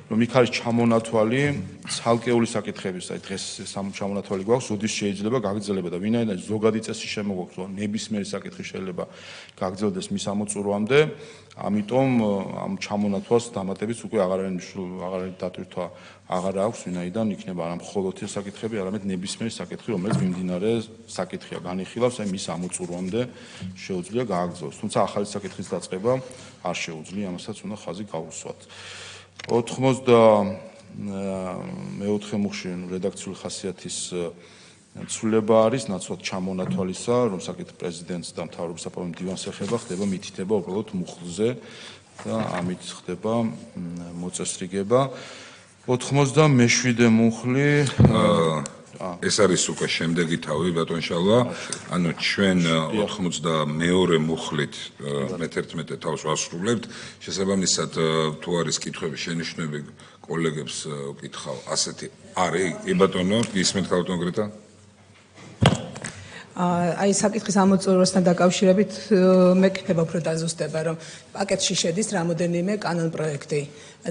რომ იქ არის ჩამონათვალი ცალკეული საკითხების, აი დღეს ჩამონათვალი გვაქვს, როდის შეიძლება გაგრძელება და ვინაიდან ზოგადი წესი შემოგვაქვს, რომ ნებისმიერი საკითხი შეიძლება გაგრძელდეს მის ამოწურვამდე, ამიტომ ამ ჩამონათვალს დამატებით უკვე აღარ არის დატვირთვა აღარ აქვს, ვინაიდან იქნება არა მხოლოდ ეს საკითხები, არამედ ნებისმიერი საკითხი, რომელიც მიმდინარე საკითხია, განიხილავს, აი მის ამოწურვამდე შეუძლია გააგრძელოს. თუმცა ახალი საკითხის დაწყება არ შეუძლია, ამასაც უნდა ხაზი გაუსვათ. 84 მუხლში რედაქციული ხასიათის ცვლილება არის ნაცვლად ჩამონათვალისა, რომ საკითხი პრეზიდენტს და მთავრობის საპარლამენტო დივანს ეხება, ხდება მითითება უბრალოდ მუხლზე და ამით ხდება მოწესრიგება. 87 მუხლი ეს არის უკვე შემდეგი თავი ბატონ შალვა. ანუ ჩვენ 92 მუხლით მე-11 თავს ვასრულებთ. შესაბამისად თუ არის კითხვები, შენიშვნები კოლეგებს ვკითხავ. ასეთი არის? კი ბატონო, ისმენთ ხალხ კონკრეტა? აი საკითხის ამოწურვასთან დაკავშირებით მეკითხება უფრო დაზუსტება, რომ პაკეტში შედის რამოდენიმე კანონპროექტი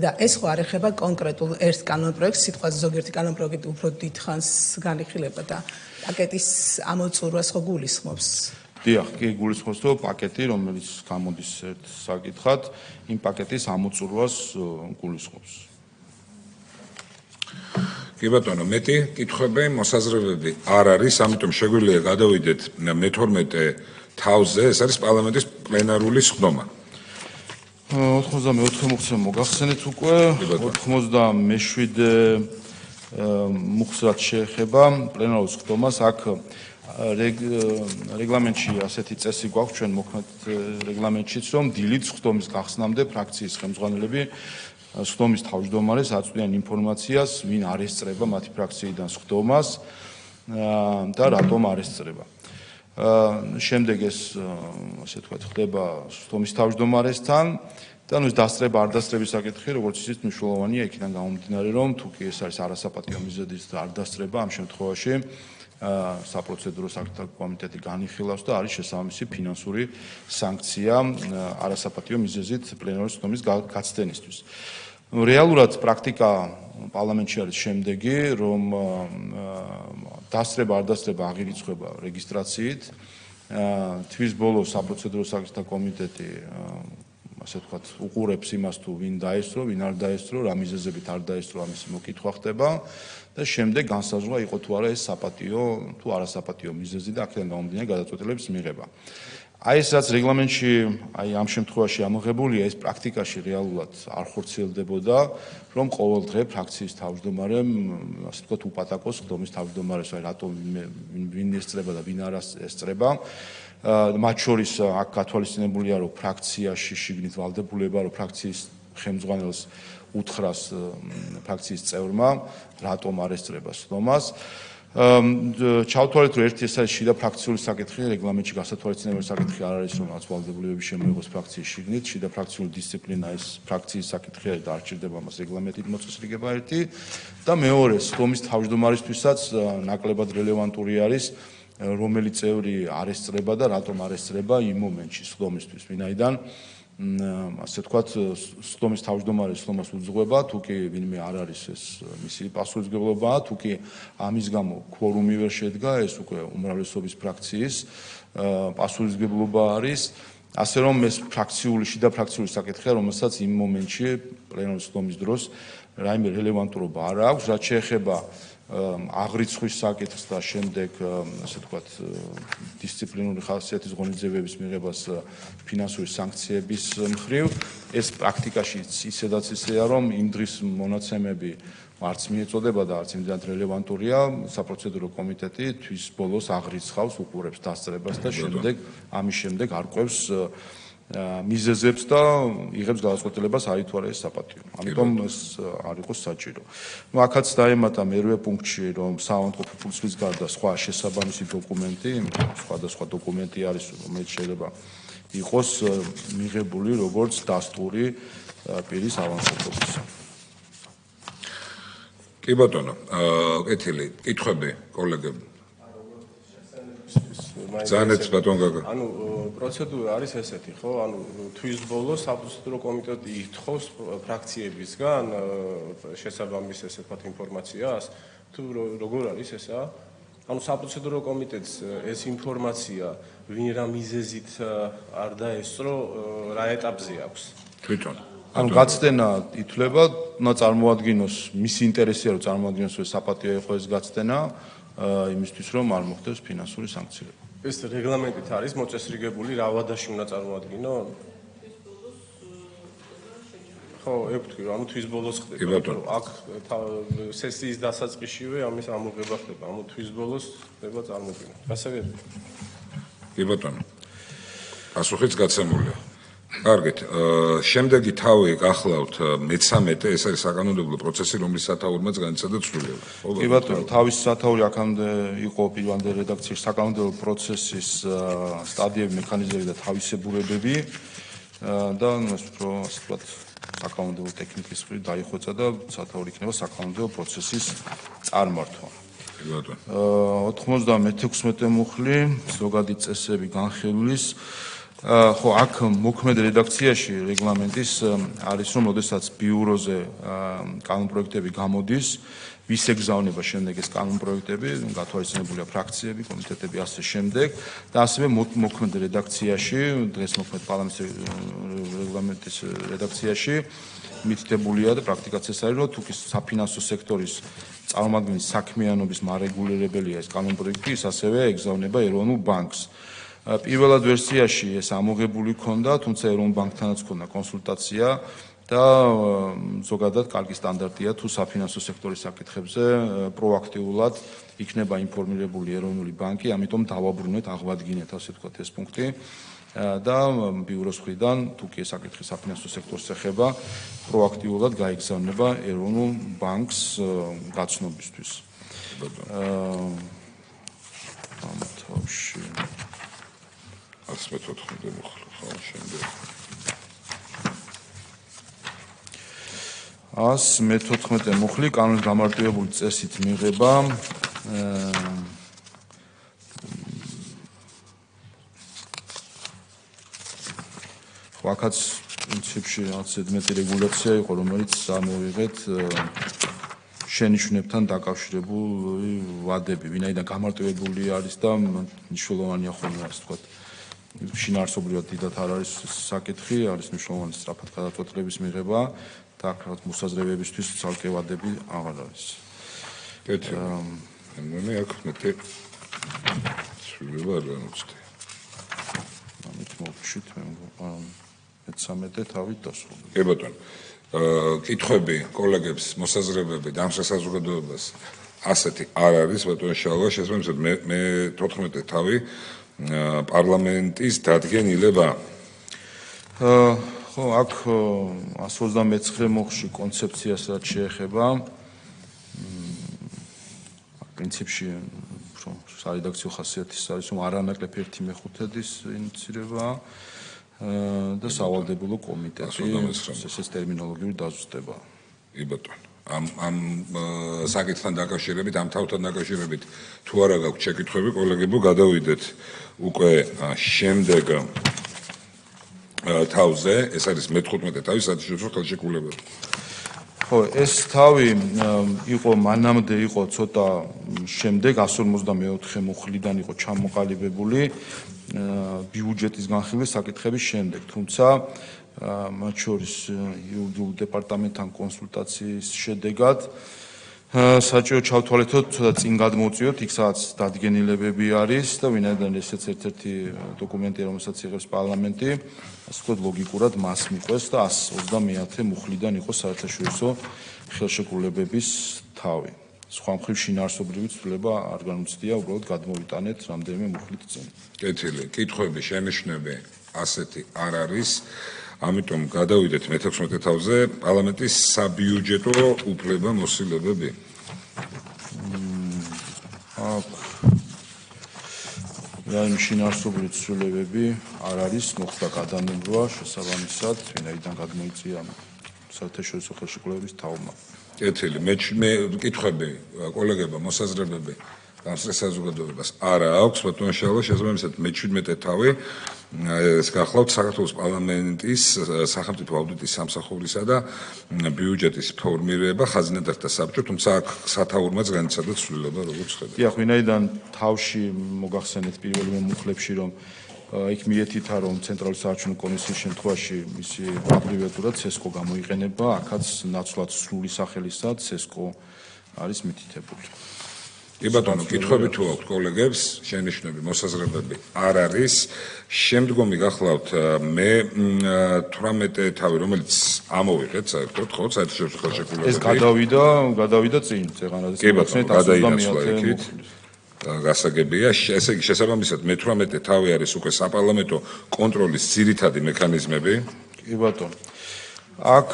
და ეს ხო არ ეხება კონკრეტულ ერთ კანონპროექტს, სიტყვაზე ზოგიერთი კანონპროექტი უფრო დიდხანს განიხილება და პაკეტის ამოწურვას ხო გულისხმობს? დიახ, კი გულისხმობს, რომ პაკეტი, რომელიც გამოდის ერთ საკითხად, იმ პაკეტის ამოწურვას გულისხმობს. კი ბატონო, მეტი კითხვები, მოსაზრებები არ არის, ამიტომ შეგვიძლია გადავიდეთ მე-12 თავზე, ეს არის პარლამენტის პლენარული სხდომა. 94 მუხლს მოგახსენეთ უკვე, 97 მუხლს რაც შეეხება პლენარულ სხდომას, აქ რეგლამენტში ასეთი წესი გვაქვს ჩვენ მოქმედ რეგლამენტშიც, რომ დილით სხდომის გახსნამდე ფრაქციის ხელმძღვანელები სხდომის თავმჯდომარეს აწვდიან ინფორმაციას, ვინ არ ესწრება მათი ფრაქციიდან სხდომას და რატომ არ ესწრება. შემდეგ ეს ასე ვთქვათ, ხდება სხდომის თავმჯდომარესთან და ნუ ეს დასწრება არ დასწრების საკითხი, როგორც ისიც მნიშვნელოვანია, იქიდან გამომდინარე, რომ თუ კი ეს არის არასაპატიო მიზეზით და არ დასწრება, ამ შემთხვევაში საპროცედურო საკითხთა კომიტეტი განიხილავს და არის შესაბამისი ფინანსური სანქცია არასაპატიო მიზეზით პლენარული სხდომის გაცდენისთვის. რეალურად პრაქტიკა პარლამენტში არის შემდეგი, რომ დასწრება არ დასწრება აღირიცხება რეგისტრაციით. თვის ბოლოს საპროცედურო საკითხთა კომიტეტი ასე ვთქვათ, უყურებს იმას თუ ვინ დაესწრო, ვინ არ დაესწრო, რა მიზეზებით არ დაესწრო, ამისი მოკითხვა ხდება და შემდეგ განსაზღვრა იყო თუ არა ეს საპატიო თუ არასაპატიო მიზეზი და აქედან გამომდინარე გადაწყვეტილების მიღება. აი ეს რაც რეგლამენტში აი ამ შემთხვევაში ამოღებულია, ეს პრაქტიკაში რეალურად არ ხორციელდებოდა, რომ ყოველ დღე ფრაქციის თავმჯდომარემ ასე ვთქვათ უპატაკოს სხდომის თავმჯდომარეს, აი რატომ ვინ ესწრება და ვინ არ ესწრება. მათ შორის აქ გათვალისწინებულია, რომ ფრაქციაში შიგნით ვალდებულება, რომ ფრაქციის ხელმძღვანელს უთხრას ფრაქციის წევრმა, რატომ არ ესწრება სხდომას. ჩავთვალეთ, რომ ერთი ეს არის შიდა ფრაქციული საკითხი, რეგლამენტში გასათვალისწინებელი საკითხი არ არის, რომ რაც ვალდებულებები შემოიღოს ფრაქციის შიგნით, შიდა ფრაქციული დისციპლინა ეს ფრაქციის საკითხი არის და არ ჭირდება მას რეგლამენტით მოწესრიგება ერთი და მეორე, სხდომის თავმჯდომარისთვისაც ნაკლებად რელევანტური არის რომელი წევრი არ ესწრება და რატომ არ ესწრება იმ მომენტში სხდომისთვის, ვინაიდან ასე ვთქვათ, სხდომის თავმჯდომარე სხდომას უძღვება, თუ კი ვინმე არ არის ეს მისი პასუხისმგებლობაა, თუ კი ამის გამო ქვორუმი ვერ შედგა, ეს უკვე უმრავლესობის ფრაქციის პასუხისმგებლობა არის, ასე რომ ეს ფრაქციული, შიდა ფრაქციული საკითხია, რომელსაც იმ მომენტში პლენარული სხდომის დროს რაიმე რელევანტურობა არ აქვს, რაც შეეხება აღრიცხვის საკითხს და შემდეგ ასე ვთქვათ დისციპლინური ხასიათის ღონისძიებების მიღებას ფინანსური სანქციების მხრივ ეს პრაქტიკაში ისედაც ისეა რომ იმ დღის მონაცემები არც მიეწოდება და არც იმდენად რელევანტურია საპროცედურო კომიტეტი თვის ბოლოს აღრიცხავს უყურებს დასწრებას და შემდეგ ამის შემდეგ არკვევს მიზეზებს და იღებს გადაწყვეტილებას არის თუ არა ეს საპატიო. ამიტომ ეს არ იყოს საჭირო. ნუ აქაც დაემატა მერვე პუნქტში, რომ საავადმყოფო ფულსის გარდა სხვა შესაბამისი დოკუმენტი, სხვადასხვა დოკუმენტი არის, რომელიც შეიძლება იყოს მიღებული როგორც დასტური პირის ავადმყოფობისა. კი ბატონო, კეთილი, კითხვები, კოლეგები. ზანეთ ბატონ გაგა. ანუ პროცედურა არის ესეთი, ხო? ანუ თვის ბოლოს საპროცედურო კომიტეტი ითხოვს ფრაქციებისგან შესაბამის ესე ვთქვათ ინფორმაციას, თუ როგორ არის ესა? ანუ საპროცედურო კომიტეტს ეს ინფორმაცია ვინ რა მიზეზით არ დაესწრო, რა ეტაპზე აქვს? თვითონ. ანუ გაცდენა ითვლება, უნდა წარმოადგინოს მისი ინტერესია, რომ წარმოადგინოს ეს საპატიო იყო ეს გაცდენა, იმისთვის რომ არ მოხდეს ფინანსური სანქციები. ეს რეგლამენტით არის მოწესრიგებული, რა ვადაში უნდა წარმოადგინო? ხო, ეგვთქვი, ანუ თვის ბოლოს ხდება, რომ აქ სესიის დასაწყისშივე ამის ამოღება ხდება, ანუ თვის ბოლოს ხდება წარმოადგინა. გასაგებია. კი ბატონო. პასუხიც გაცემულია. კარგით. შემდეგი თავი გახლავთ მე-13, ეს არის საკანონმდებლო პროცესი, რომლის სათაურმაც განიცადა ცვლილება. კი ბატონო, თავის სათაური აქამდე იყო პირვანდელ რედაქციაში საკანონმდებლო პროცესის სტადიები, მექანიზმები და თავისებურებები და ასე ვთქვათ, საკანონმდებლო ტექნიკის მხრივ დაიხვეწა და სათაური იქნება საკანონმდებლო პროცესის წარმართვა. 96 მუხლი ზოგადი წესები განხილვის ხო აქ მოქმედ რედაქციაში რეგლამენტის არის რომ ოდესაც ბიუროზე კანონპროექტები გამოდის ვის ეგზავნება შემდეგ ეს კანონპროექტები გათვალისწინებულია ფრაქციები კომიტეტები ასე შემდეგ და ასევე მოქმედ რედაქციაში დღეს მოქმედ პარლამენტის რეგლამენტის რედაქციაში მითითებულია და პრაქტიკაც ეს არის რომ თუ კი საფინანსო სექტორის წარმომადგენლის საქმიანობის მარეგულირებელია ეს კანონპროექტი ის ასევე ეგზავნება ეროვნულ ბანკს პირველად ვერსიაში ეს ამოღებული ქონდა, თუმცა ეროვნულ ბანკთანაც ქონდა კონსულტაცია და ზოგადად კარგი სტანდარტია თუ საფინანსო სექტორის საკითხებზე პროაქტიულად იქნება ინფორმირებული ეროვნული ბანკი, ამიტომ დავაბრუნეთ, აღვადგინეთ ასე ვთქვათ ეს პუნქტი და ბიუროს მხრიდან თუ კი ეს საკითხი საფინანსო სექტორს ეხება, პროაქტიულად გაიგზავნება ეროვნულ ბანკს გაცნობისთვის. ამ თავში 114 მუხლი ხო შემდეგ 114 მუხლი კანონის გამარტივებული წესით მიღება ვაკაც პრინციპში რაღაც ზედმეტი რეგულაცია იყო რომელიც ამოვიღეთ შენიშვნებთან დაკავშირებული ვადები ვინაიდან გამარტივებული არის და მნიშვნელოვანია ხოლმე ასე ვთქვათ შინაარსობრივად დიდად არ არის საკითხი, არის მნიშვნელოვანი სწრაფად გადაწყვეტილების მიღება და აქ რაღაც მოსაზრებებისთვის ცალკე ვადები აღარ არის. კეთილი. მე აქ მეტი ცვლილება არ განუცდი. ამით მოვშით მე მე-13 თავით დასრულდა. კი ბატონო. კითხვები კოლეგებს, მოსაზრებები და ამ საზოგადოებას ასეთი არ არის, ბატონო შალვა, შესაბამისად მე 14 თავი პარლამენტის დადგენილება. ხო, აქ 129 მუხლში კონცეფციას რაც შეეხება პრინციპში სარედაქციო ხასიათის არის რომ არანაკლებ 1/5-ის ინიცირება და სავალდებულო კომიტეტი ეს ტერმინოლოგიური დაზუსტება. კი ბატონო. ამ საკითხთან დაკავშირებით, ამ თავთან დაკავშირებით თუ არა გაქვთ შეკითხვები, კოლეგებო, გადავიდეთ უკვე შემდეგ თავზე, ეს არის მე-15 თავი საერთაშორისო ხელშეკრულებები. ხო, ეს თავი იყო მანამდე იყო ცოტა შემდეგ 154 მუხლიდან იყო ჩამოყალიბებული ბიუჯეტის განხილვის საკითხების შემდეგ, თუმცა მათ შორის იურიდიულ დეპარტამენტთან კონსულტაციის შედეგად საჭირო ჩავთვალეთოთ ცოტა წინ გადმოვწიოთ იქ სადაც დადგენილებები არის და ვინაიდან ესეც ერთ-ერთი დოკუმენტია რომელსაც იღებს პარლამენტი ასე ვთქვათ ლოგიკურად მას მიყვეს და 129 მუხლიდან იყო საერთაშორისო ხელშეკრულებების თავი სხვა მხრივ შინაარსობრივი ცვლილება არ განუცდია უბრალოდ გადმოვიტანეთ რამდენიმე მუხლით წინ კეთილი კითხვები შენიშვნები ასეთი არ არის ამიტომ გადავიდეთ მე-16 თავზე პარლამენტის საბიუჯეტო უფლება-მოსილებები. რაიმე შინაარსობრივი ცვლილებები არ არის, მოხდა გადაներვა შესაბამისად, ვინაიდან გადმოიწია საერთაშორისო ხელშეკრულების თავმა. კეთილი, მე კითხვები, კოლეგებო, მოსაზრებები გამსწრე საზოგადოებას არა აქვს, ბატონო შალვა, შესაბამისად მე-17 თავი ეს გახლავთ საქართველოს პარლამენტის სახელმწიფო აუდიტის სამსახურისა და ბიუჯეტის ფორმირება ხაზინადართა საბჭო, თუმცა აქ სათაურმაც განიცადა ცვლილება, როგორც ხედავთ. დიახ, ვინაიდან თავში მოგახსენეთ პირველივე მუხლებში, რომ იქ მიეთითა, რომ ცენტრალური საარჩევნო კომისიის შემთხვევაში მისი აბრევიატურა CESCO გამოიყენება, აქაც ნაცვლად სრული სახელისა CESCO არის მითითებული. კი ბატონო, კითხვები თუ აქვთ კოლეგებს, შენიშვნები, მოსაზრებები არ არის. შემდგომი გახლავთ მე-18 თავი, რომელიც ამოვიღეთ საერთოდ, ხო, საერთაშორისო ხელშეკრულებები. ეს გადავიდა წინ, წეღანაზე. კი ბატონო, გადაინაცვლა იქით. გასაგებია. ესე იგი შესაბამისად მე-18 თავი არის უკვე საპარლამენტო კონტროლის ძირითადი მექანიზმები. კი ბატონო. აქ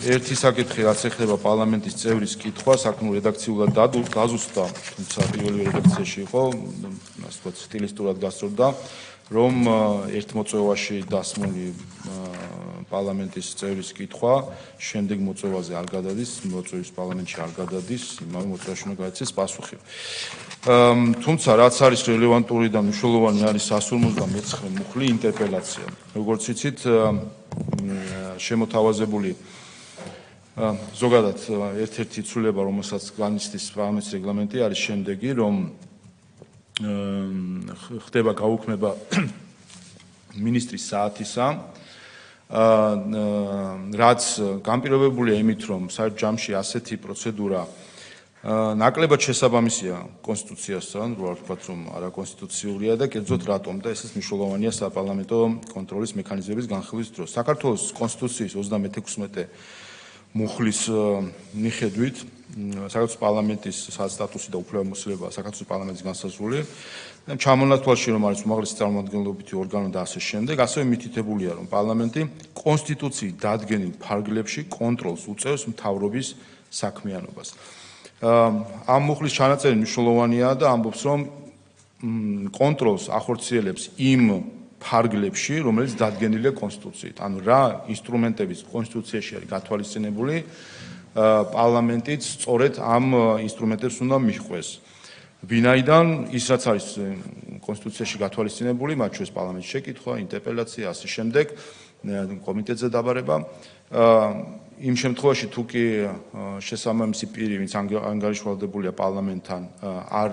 ერთი საკითხი რაც ეხება პარლამენტის წევრის კითხვას, აქ ნუ რედაქციულად დაზუსტდა, თუმცა პირველი რედაქციაში იყო, ასე ვთქვათ, სტილისტურად გასწორდა, რომ ერთ მოწვევაში დასმული პარლამენტის წევრის კითხვა შემდეგ მოწვევაზე არ გადადის, მოწვევის პარლამენტში არ გადადის, იმავე მოწვევაში უნდა გაეცეს პასუხი. თუმცა რაც არის რელევანტური და მნიშვნელოვანი არის 159 მუხლი ინტერპელაცია. როგორც იცით, შემოთავაზებული ზოგადად ერთ-ერთი ცვლილება, რომელსაც განიცდის პარლამენტის რეგლამენტი, არის შემდეგი, რომ ხდება გაუქმება მინისტრის საათისა, რაც განპირობებულია იმით, რომ საერთო ჯამში ასეთი პროცედურა ნაკლებად შესაბამისია კონსტიტუციასთან, რო არ ვთქვათ, რომ არაკონსტიტუციურია და კერძოდ რატომ და ესეც მნიშვნელოვანია საპარლამენტო კონტროლის მექანიზმების განხილვის დროს. საქართველოს კონსტიტუციის 36 მუხლის მიხედვით საქართველოს პარლამენტის სტატუსი და უფლებამოსილება საქართველოს პარლამენტის განსაზღვრული ჩამონათვალში რომ არის უმაღლესი წარმომადგენლობითი ორგანო და ასე შემდეგ, ასევე მითითებულია, რომ პარლამენტი კონსტიტუციით დადგენილ ფარგლებში კონტროლს უწევს მთავრობის საქმიანობას. ამ მუხლის ჩანაწერი მნიშვნელოვანია და ამბობს, რომ კონტროლს ახორციელებს იმ ფარგლებში, რომელიც დადგენილია კონსტიტუციით. ანუ რა ინსტრუმენტების კონსტიტუციაში არის გათვალისწინებული, პარლამენტიც სწორედ ამ ინსტრუმენტებს უნდა მიჰყვეს. ვინაიდან ის რაც არის კონსტიტუციაში გათვალისწინებული, მათ შორის პარლამენტის შეკითხვა, ინტერპელაცია, ასე შემდეგ, კომიტეტზე დაბარება, იმ შემთხვევაში თუ კი შესაბამისი პირი, ვინც ანგარიშვალდებულია პარლამენტთან, არ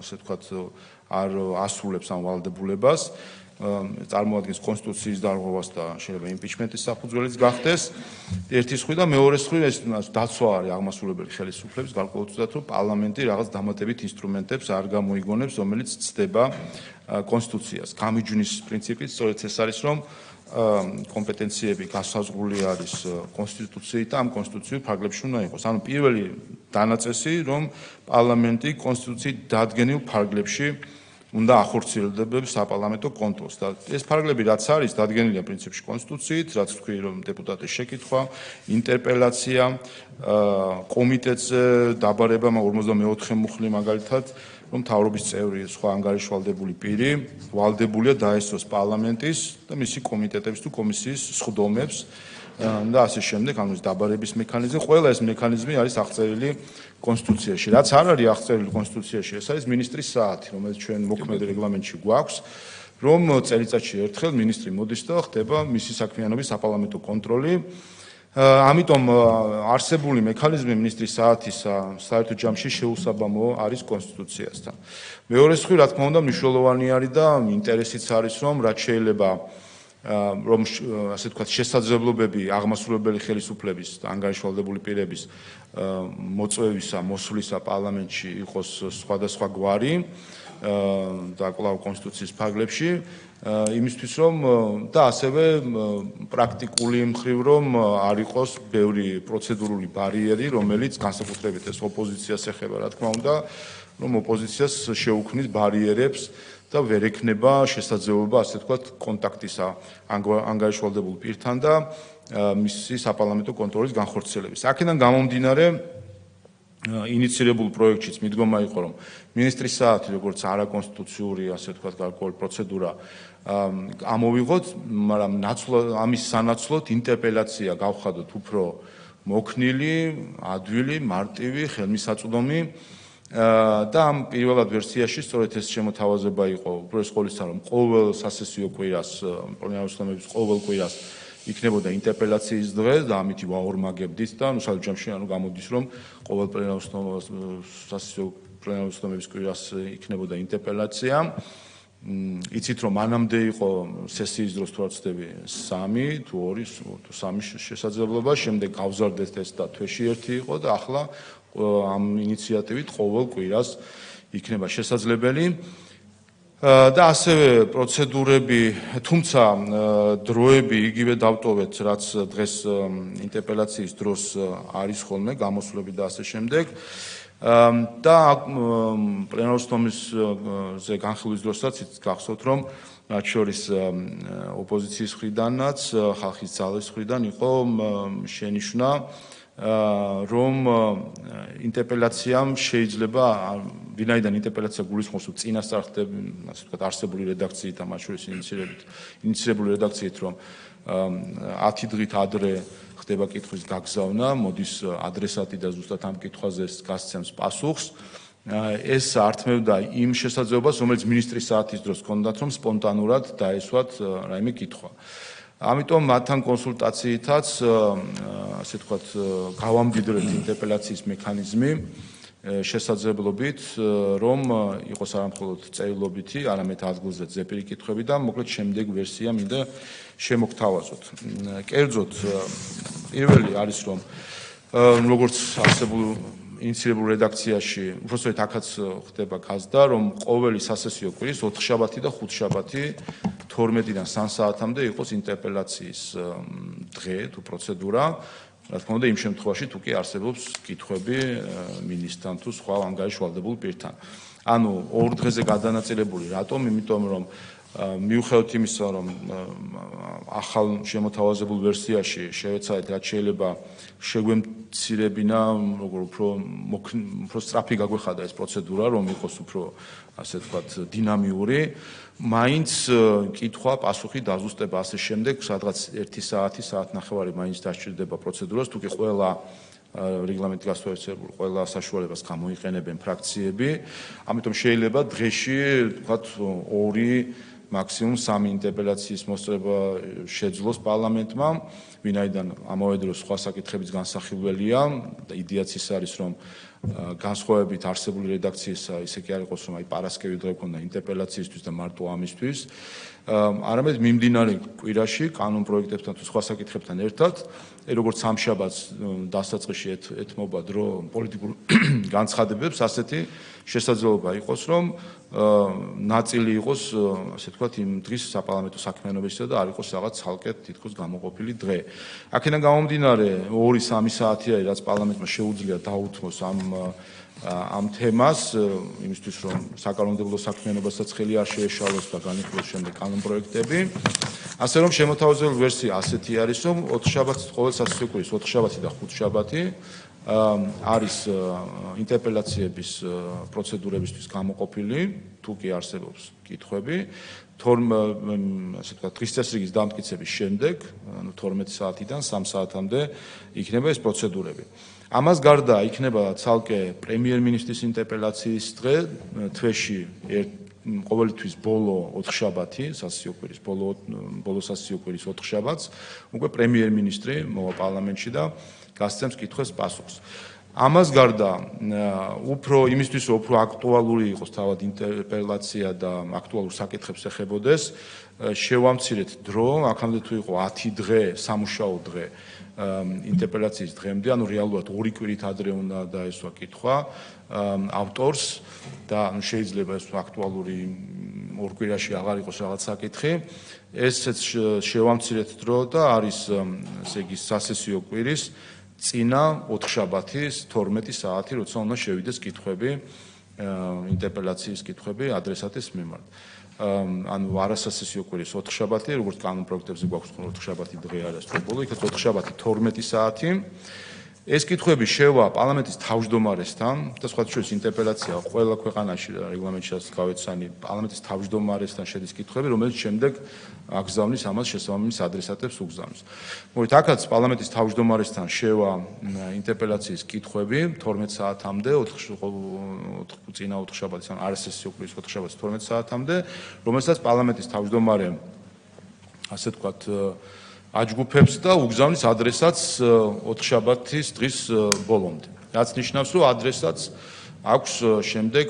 ასე ვთქვათ, არ ასრულებს ამ ვალდებულებას, წარმოადგენს კონსტიტუციის დარღვევას და შეიძლება იმპიჩმენტის საფუძველიც გახდეს. ერთი სხვი და მეორე სხვი ეს დაცვა არის აღმასრულებელი ხელისუფლების გარკვეულწილად, რომ პარლამენტი რაღაც დამატებით ინსტრუმენტებს არ გამოიგონებს, რომელიც ცდება კონსტიტუციას. გამიჯვნის პრინციპით სწორედ ეს არის, რომ კომპეტენციები გასაზღვრული არის კონსტიტუციით და ამ კონსტიტუციურ ფარგლებში უნდა იყოს. ანუ პირველი დანაწესი, რომ პარლამენტი კონსტიტუციით დადგენილ ფარგლებში უნდა ახორციელებს საპარლამენტო კონტროლს და ეს ფარგლები რაც არის დადგენილია პრინციპში კონსტიტუციით, რაც თქვი რომ დეპუტატის შეკითხვა, ინტერპელაცია, კომიტეტზე დაბარება 54 მუხლი მაგალითად, რომ მთავრობის წევრი სხვა ანგარიშვალდებული პირი ვალდებულია დაესწროს პარლამენტის და მისი კომიტეტების თუ კომისიის სხდომებს და ასე შემდეგ, ანუ ეს დაბარების მექანიზმი, ყველა ეს მექანიზმი არის აღწერილი კონსტიტუციაში. რაც არ არის აღწერილი კონსტიტუციაში, ეს არის მინისტრის საათი, რომელიც ჩვენ მოქმედ რეგლამენტში გვაქვს, რომ წელიწადში ერთხელ მინისტრი მოდის და ხდება მისი საქმიანობის საპარლამენტო კონტროლი. ამიტომ არსებული მექანიზმი მინისტრის საათისა საერთო ჯამში შეუსაბამო არის კონსტიტუციასთან. მეორე მხრივ, რა თქმა უნდა, მნიშვნელოვანი არის და ინტერესიც არის, რომ რაც შეიძლება რომ ასე ვთქვათ შესაძლებლობები აღმასრულებელი ხელისუფლების და ანგარიშვალდებული პირების მოწვევისა, მოსვლისა პარლამენტში იყოს სხვადასხვა გვარი და კვლავ კონსტიტუციის ფარგლებში, იმისთვის რომ და ასევე პრაქტიკული მხრივ რომ არ იყოს ბევრი პროცედურული ბარიერი, რომელიც განსაკუთრებით ეს ოპოზიციას ეხება, რა თქმა უნდა, რომ ოპოზიციას შეუქმნის ბარიერებს და ვერ ექნება შესაძლებლობა, ასე ვთქვათ, კონტაქტისა ანგარიშვალდებულ პირთან და მისი საპარლამენტო კონტროლის განხორციელების. აქედან გამომდინარე, ინიცირებულ პროექტშიც მიდგომა იყო, რომ მინისტრის საათი, როგორც არაკონსტიტუციური, ასე ვთქვათ, გარკვეული პროცედურა ამოვიღოთ, მაგრამ ამის სანაცვლოდ ინტერპელაცია გავხადოთ უფრო მოქნილი, ადვილი, მარტივი, ხელმისაწვდომი და ამ პირველად ვერსიაში სწორედ ეს შემოთავაზება იყო უპირველეს ყოვლისა, რომ ყოველ სასესიო კვირას, პლენარული სხდომების ყოველ კვირას იქნებოდა ინტერპელაციის დღე და ამით ვაორმაგებდით და საერთო ჯამში ანუ გამოდის, რომ ყოველ სასესიო პლენარული სხდომების კვირას იქნებოდა ინტერპელაცია. იცით რომ მანამდე იყო სესიის დროს თუ არ ვცდები 3 თუ 2 თუ 3 შესაძლებლობა, შემდეგ გავზარდეთ ეს და თვეში 1 იყო და ახლა ამ ინიციატივით ყოველ კვირას იქნება შესაძლებელი. და ასევე პროცედურები, თუმცა დროები იგივე დავტოვეთ, რაც დღეს ინტერპელაციის დროს არის ხოლმე, გამოსვლები და ასე შემდეგ. და პლენარული თომისზე განხილვის დროსაც გახსოვთ, რომ რაც შორის ოპოზიციის მხრიდანაც, ხალხის ძალის მხრიდან იყო შენიშვნა, რომ ინტერპელაციამ შეიძლება ვინაიდან ინტერპელაცია გულისხმობს წინასწარ ხდება, ასე ვთქვათ, არსებული რედაქციით, ამ შორის ინიციირებული რედაქციით, რომ 10 დღით ადრე ხდება კითხვის გაგზავნა, მოდის ადრესატი და ზუსტად ამ კითხვაზე გასცემს პასუხს. ეს ართმევდა იმ შესაძლებლობას, რომელიც მინისტრის საათის დროს ჰქონდათ, რომ სპონტანურად დაესვათ რაიმე კითხვა. ამიტომ მათთან კონსულტაციითაც, ასე ვთქვათ, გავამდიდრეთ ინტერპელაციის მექანიზმი შესაძლებლობით, რომ იყოს არამხოლოდ წერილობითი, არამედ ადგილზე ზეპირი კითხვები და მოკლედ შემდეგ ვერსია მინდა შემოგთავაზოთ. კერძოდ, პირველი არის, რომ როგორც არსებულ ინიციირებულ რედაქციაში, უბრალოდ აქაც ხდება გაზრდა, რომ ყოველი სასესიო კვირის 4 შაბათი და 5 შაბათი 12-დან 3 საათამდე იყოს ინტერპელაციის დღე თუ პროცედურა. რა თქმა უნდა, იმ შემთხვევაში თუ კი არსებობს კითხვები მინისტრთან თუ სხვა ანგარიშ ვალდებულ პირთან. ანუ 2 დღეზე გადანაწილებული, რატომ? იმიტომ რომ მიუხედავად იმისა, რომ ახალ შემოთავაზებულ ვერსიაში შევეცადეთ, რაც შეიძლება შეგვემცირებინა, როგორ უფრო სწრაფი გაგვეხადა ეს პროცედურა, რომ იყოს უფრო, ასე ვთქვათ, დინამიური, მაინც კითხვა, პასუხი, დაზუსტება ასე შემდეგ, სადღაც 1 საათი, საათნახევარი მაინც დასჭირდება პროცედურას, თუ კი ყველა რეგლამენტი გასწორებული, ყველა საშუალებას გამოიყენებენ ფრაქციები, ამიტომ შეიძლება დღეში, ვთქვათ, 2 მაქსიმუმ 3 ინტერპელაციის მოსწრება შეძლოს პარლამენტმა, ვინაიდან ამავე დროს სხვა საკითხების განსახილველია და იდეაც ის არის, რომ განსხვავებით არსებული რედაქციისა, ისე კი არ იყოს, რომ პარასკევი დღე ქონდა ინტერპელაციისთვის და მარტო ამისთვის, არამედ მიმდინარე კვირაში კანონ პროექტებთან თუ სხვა საკითხებთან ერთად, როგორც სამშაბათს დასაწყისში ეთმობა დრო პოლიტიკურ განცხადებებს, ასეთი შესაძლებლობა იყოს, რომ ნაწილი იყოს, ასე ვთქვათ, იმ დღის საპარლამენტო საქმიანობისა და არ იყოს რაღაც ცალკე თითქოს გამოყოფილი დღე. აქედან გამომდინარე 2-3 საათი არის, რაც პარლამენტმა შეუძლია დაუთმოს ამ თემას, იმისთვის რომ საკანონმდებლო საქმიანობასაც ხელი არ შეეშალოს და განიხილოს შემდეგ კანონ პროექტები. ასე რომ შემოთავაზებული ვერსია ასეთი არის, რომ 4 შაბათს ყოველ სასესიო კვირის 4 შაბათი და 5 შაბათი არის ინტერპელაციების პროცედურებისთვის გამოყოფილი, თუ კი არსებობს კითხვები, ასე ვთქვათ, დღის წესრიგის დამტკიცების შემდეგ, ანუ 12 საათიდან 3 საათამდე იქნება ეს პროცედურები. ამას გარდა იქნება ცალკე პრემიერ-მინისტრის ინტერპელაციის დღე, თვეში ყოველთვის ბოლო 4 შაბათი, სასესიო კვირის ბოლო სასესიო კვირის 4 შაბათს, უკვე პრემიერ-მინისტრი მოვა პარლამენტში და გასცემს კითხვებს პასუხს. ამას გარდა უფრო იმისთვის, რომ უფრო აქტუალური იყოს თავად ინტერპელაცია და აქტუალურ საკითხებს ეხებოდეს, შევამცირეთ დრო, აქამდე თუ იყო 10 დღე, სამუშაო დღე ინტერპელაციის დღემდე, ანუ რეალურად 2 კვირით ადრე უნდა დაესვა კითხვა ავტორს და შეიძლება ეს აქტუალური 2 კვირაში აღარ იყოს რაღაც საკითხი. ესეც შევამცირეთ დრო და არის, ესე იგი, სასესიო კვირის წინა 4 შაბათის 12 საათი, როცა უნდა შევიდეს კითხვები, ინტერპელაციის კითხვები ადრესატის მიმართ. ანუ არასასესიო კვირის 4 შაბათი, როგორც კანონ პროექტებზე გვაქვს 4 შაბათი დღე არასწორებულო, იქაც 4 შაბათი 12 საათი. ეს კითხვები შევა პარლამენტის თავმჯდომარესთან და სხვათა შორის ინტერპელაცია ყველა ქვეყანაში რეგლამენტშიც გავეცანი პარლამენტის თავმჯდომარესთან შედის კითხვები, რომელიც შემდეგ აგზავნის ამას შესაბამის ადრესატებს უგზავნის. მოით აქაც პარლამენტის თავმჯდომარესთან შევა ინტერპელაციის კითხვები 12 საათამდე, წინა 4 შაბათის, ანუ არასესიო კვირის 4 შაბათის 12 საათამდე, რომელსაც პარლამენტის თავმჯდომარე, ასე ვთქვათ, აჯგუფებს და უგზავნის ადრესატს 4 შაბათის დღის ბოლომდე. რაც ნიშნავს, რომ ადრესატს აქვს შემდეგ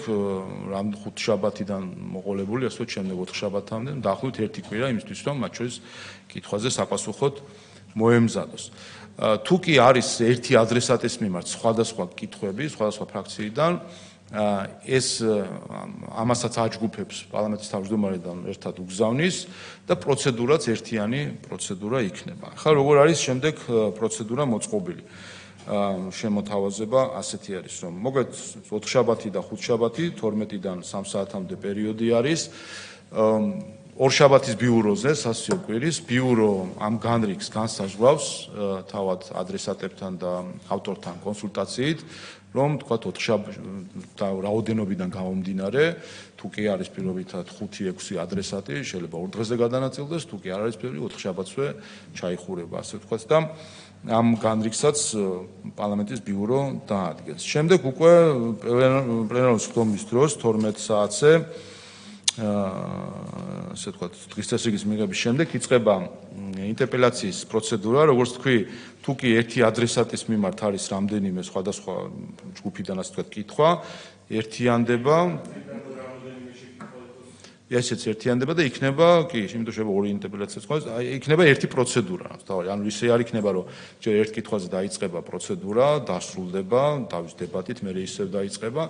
5 შაბათიდან მოყოლებული, ასე რომ შემდეგ 4 შაბათამდე დაახლოებით 1 კვირა იმისთვის, რომ მათ შორის კითხვაზე საპასუხოდ მოემზადოს. თუ კი არის ერთი ადრესატის მიმართ სხვადასხვა კითხვები, სხვადასხვა ფრაქციიდან, ეს ამასაც აჯგუფებს პარლამენტის თავმჯდომარედან ერთად უგზავნის და პროცედურაც ერთიანი პროცედურა იქნება. ხა როგორ არის შემდეგ პროცედურა მოწყობილი? შემოთავაზება ასეთი არის, რომ მოგეთ 4 შაბათი და 5 შაბათი 12-დან 3 საათამდე პერიოდი არის. 2 შაბათის ბიუროზე სასიო კვირის ბიურო ამ განრიგს განსაზღვრავს თავად ადრესატებთან და ავტორთან კონსულტაციით, რომ თქვა 4 შაბათი და რაოდენობიდან გამომდინარე, თუ კი არის პირობითად 5-6 ადრესატი, შეიძლება 2 დღეზე გადანაწილდეს, თუ კი არ არის პირობითად 4 შაბათსვე ჩაიხურება, ასე ვთქვათ და ამ განრიგსაც პარლამენტის ბიურო დაადგენს. შემდეგ უკვე პლენარული სხდომის დროს 12 საათზე ასე ვთქვათ, დღის წესრიგის მიღების შემდეგ იწყება ინტერპელაციის პროცედურა, როგორც თქვი, თუ კი ერთი ადრესატის მიმართ არის რამდენიმე სხვადასხვა ჯგუფიდან ასე ვთქვათ კითხვა, ერთიანდება ესეც ერთიანდება და იქნება, კი, იმიტომ შეიძლება ორი ინტერპელაციაც ყავს, იქნება ერთი პროცედურა, თავი, ანუ ისე არ იქნება, რომ ჯერ ერთ კითხვაზე დაიწყება პროცედურა, დასრულდება, დავის დებატით, მერე ისევ დაიწყება,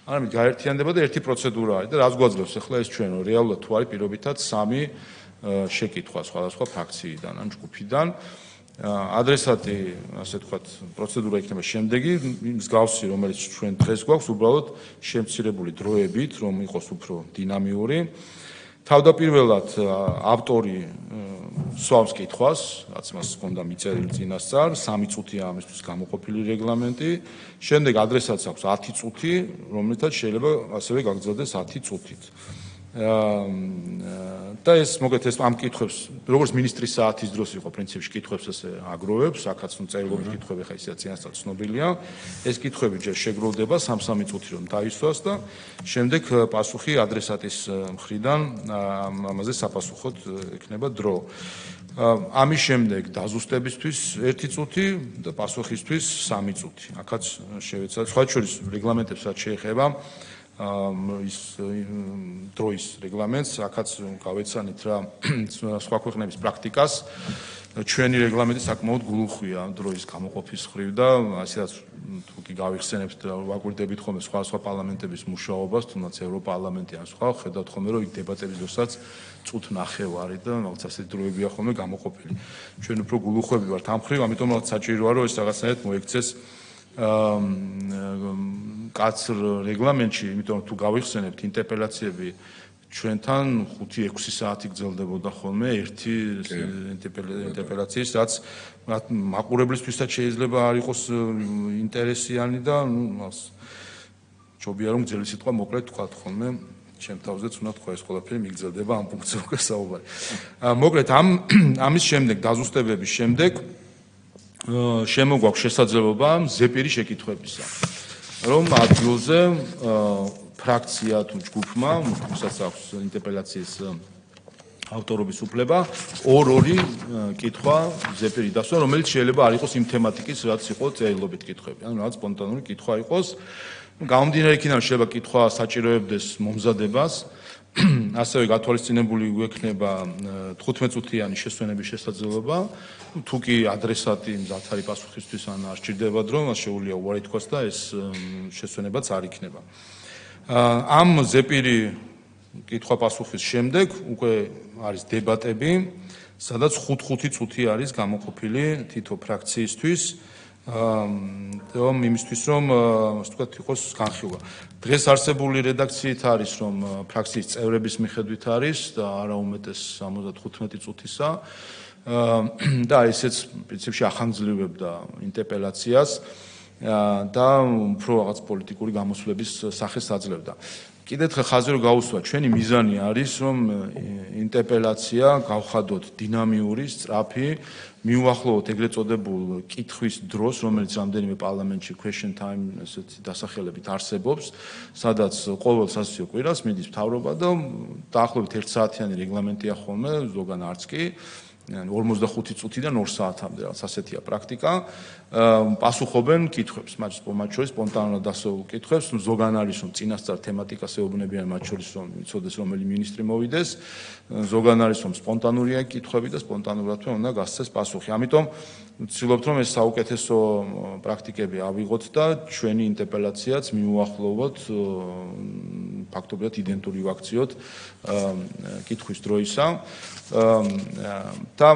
არამედ გაერთიანდება და ერთი პროცედურა არის და რაც გვაძლევს ახლა ეს ჩვენ, რომ რეალურად თუ არის პირობითად 3 შეკითხვა სხვადასხვა ფრაქციიდან ან ჯგუფიდან. ადრესატი, ასე ვთქვათ, პროცედურა იქნება შემდეგი, მსგავსი, რომელიც ჩვენ დღეს გვაქვს, უბრალოდ შემცირებული დროებით, რომ იყოს უფრო დინამიური. თავდაპირველად ავტორი სვავს კითხვას, რაც მას ჰქონდა მიწერილი წინასწარ, 3 წუთია ამისთვის გამოყოფილი რეგლამენტი. შემდეგ ადრესატს აქვს 10 წუთი, რომლითაც შეიძლება ასევე გაგრძელდეს 10 წუთით. და ეს მოგეთ ეს ამ კითხვებს, როგორც მინისტრის საათის დროს იყო პრინციპში კითხვებს ესე აგროვებს, აქაც წერილობით კითხვები ხა ისე წინასწარ ცნობილია. ეს კითხვები ჯერ შეგროვდება 3-3 წუთი რომ დაისვას და შემდეგ პასუხი ადრესატის მხრიდან ამაზე sapasუხოდ იქნება დრო. ამის შემდეგ დაზუსტებისთვის 1 წუთი და პასუხისთვის 3 წუთი. აქაც შევეცადეთ სხვა შორის რეგლამენტებსაც შეეხება ის დროის რეგლამენტს, აქაც გავეცანით რა სხვა ქვეყნების პრაქტიკას. ჩვენი რეგლამენტი საკმაოდ გულუხვია დროის გამოყოფის მხრივ და ასეც თუ კი გავიხსენებთ და ვაკვირდებით ხოლმე სხვა პარლამენტების მუშაობას, თუნდაც ევროპარლამენტი ან სხვა, ხედავთ ხოლმე რომ იქ დებატების დროსაც წუთ ნახევარი და რაღაც ასეთი დროებია ხოლმე გამოყოფილი. ჩვენ უფრო გულუხვები ვართ ამ მხრივ, ამიტომ რაღაც საჭიროა რომ ეს რაღაცნაირად მოექცეს კაცრ რეგლამენტში, იმიტომ თუ გავიხსენებთ ინტერპელაციები ჩვენთან 5-6 საათი გრძელდებოდა ხოლმე ერთი ინტერპელაციის, რაც მაყურებლისთვისაც შეიძლება არ იყოს ინტერესიანი და ჯობია რომ გძელი სიტყვა მოკლედ თქვათ ხოლმე, ჩემ თავზეც უნდა თქვა ეს ყველაფერი მიგრძელდება ამ პუნქტზე უკვე საუბარი. მოკლედ ამის შემდეგ დაზუსტებების შემდეგ შემოგვაქვს შესაძლებლობა ზეპირი შეკითხვებისა. რომ ადგილზე ფრაქცია თუ ჯგუფმა, რომელსაც აქვს ინტერპელაციის ავტორობის უფლება, 2-2 კითხვა ზეპირი დასვა, რომელიც შეიძლება არ იყოს იმ თემატიკის, რაც იყო წერილობით კითხვები, ანუ რაღაც სპონტანური კითხვა იყოს. გამომდინარე იქიდან შეიძლება კითხვა საჭიროებდეს მომზადებას, ასევე გათვალისწინებული გვექნება 15 წუთიანი შესვენების შესაძლებლობა. თუ კი ადრესატი მზად არის პასუხისთვის ან არ სჭირდება დრო, მას შეუძლია უარი თქვას და ეს შესვენებაც არ იქნება. ამ ზეპირი კითხვა-პასუხის შემდეგ უკვე არის დებატები, სადაც 5-5 წუთი არის გამოყოფილი თითო ფრაქციისთვის, რომ იმისთვის რომ ასე ვთქვათ იყოს განხილვა. დღეს არსებული რედაქციით არის რომ ფრაქციის წევრების მიხედვით არის და არა უმეტეს 75 წუთისა და ესეც პრინციპში ახანგრძლივებდა ინტერპელაციას და უფრო რაღაც პოლიტიკური გამოსვლების სახეს აძლევდა. კიდევ ხაზი რომ გაუსვა, ჩვენი მიზანი არის რომ ინტერპელაცია გავხადოთ დინამიური, სწრაფი, მიუახლოვოთ ეგრეთ წოდებულ კითხვის დროს, რომელიც რამდენიმე პარლამენტში question time ესეთი დასახელებით არსებობს, სადაც ყოველ სასიო კვირას მიდის მთავრობა და დაახლოებით 1 საათიანი რეგლამენტია ხოლმე, ზოგან არც კი. 45 წუთიდან 2 საათამდე, რაც ასეთია პრაქტიკა. პასუხობენ კითხვებს, მათ შორის სპონტანურად დასაულ კითხვებს, ზოგან არის რომ წინასწარ თემატიკას ეუბნებიან, მათ შორის რომ იცოდეს რომელი მინისტრი მოვიდეს, ზოგან არის რომ სპონტანურია კითხვები და სპონტანურად უნდა გასცეს პასუხი. ამიტომ ვცდილობთ რომ ეს საუკეთესო პრაქტიკები ავიღოთ და ჩვენი ინტერპელაციაც მიუახლოვოთ ფაქტობრივად იდენტური ვაქციოთ კითხვის დროისა. და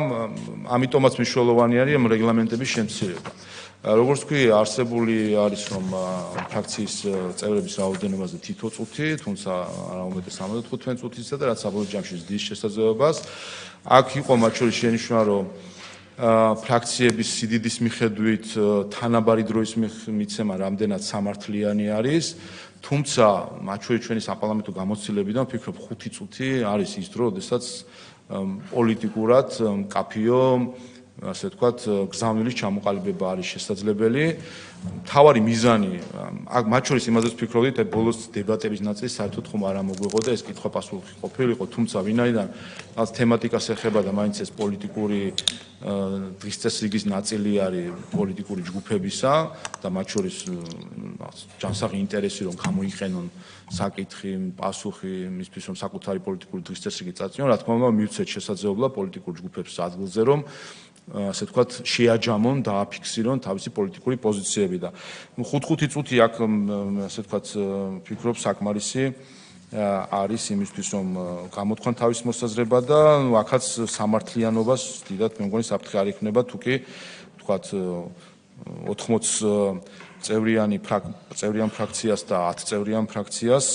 ამიტომაც მნიშვნელოვანი არის ამ რეგლამენტების შემცირება. როგორც ვთქვი, არსებული არის რომ ფრაქციის წევრების რაოდენობაზე თითო წუთი, თუმცა არა უმეტეს 75 წუთისა და რაც საბოლოო ჯამში ზრდის შესაძლებლობას. აქ იყო მათ შორის შენიშვნა, რომ ფრაქციების სიდიდის მიხედვით თანაბარი დროის მიცემა რამდენად სამართლიანი არის, თუმცა მათ შორის ჩვენი საპარლამენტო გამოცდილებიდან ვფიქრობ 5 წუთი არის ის დრო, როდესაც პოლიტიკურად მკაფიო, ასე ვთქვათ, გზავნილის ჩამოყალიბება არის შესაძლებელი. მთავარი მიზანი, მათ შორის იმაზე ვფიქრობდით, ბოლოს დებატების ნაწილი საერთოდ ხომ არ მოგვეღო და ეს კითხვა-პასუხი ყოფილიყო, თუმცა ვინაიდან რაც თემატიკას ეხება და მაინც ეს პოლიტიკური დღის წესრიგის ნაწილი არის პოლიტიკური ჯგუფებისა და მათ შორის ჯანსაღი ინტერესი რომ გამოიყენონ საკითხი, პასუხი მისთვის რომ საკუთარი პოლიტიკური დღის წესრიგი წაწინონ, რა თქმა უნდა, მივცეთ შესაძლებლობა პოლიტიკურ ჯგუფებს ადგილზე რომ ასე ვთქვათ, შეაჯამონ და აფიქსირონ თავისი პოლიტიკური პოზიციები და 5 წუთი აქ ასე ვთქვათ, ვფიქრობ საკმარისი არის იმისთვის რომ გამოთქვან თავის მოსაზრება და აქაც სამართლიანობას დიდად მე მგონი საფრთხე არ იქნება თუ კი ვთქვათ 80 წევრიან ფრაქციას და 10 წევრიან ფრაქციას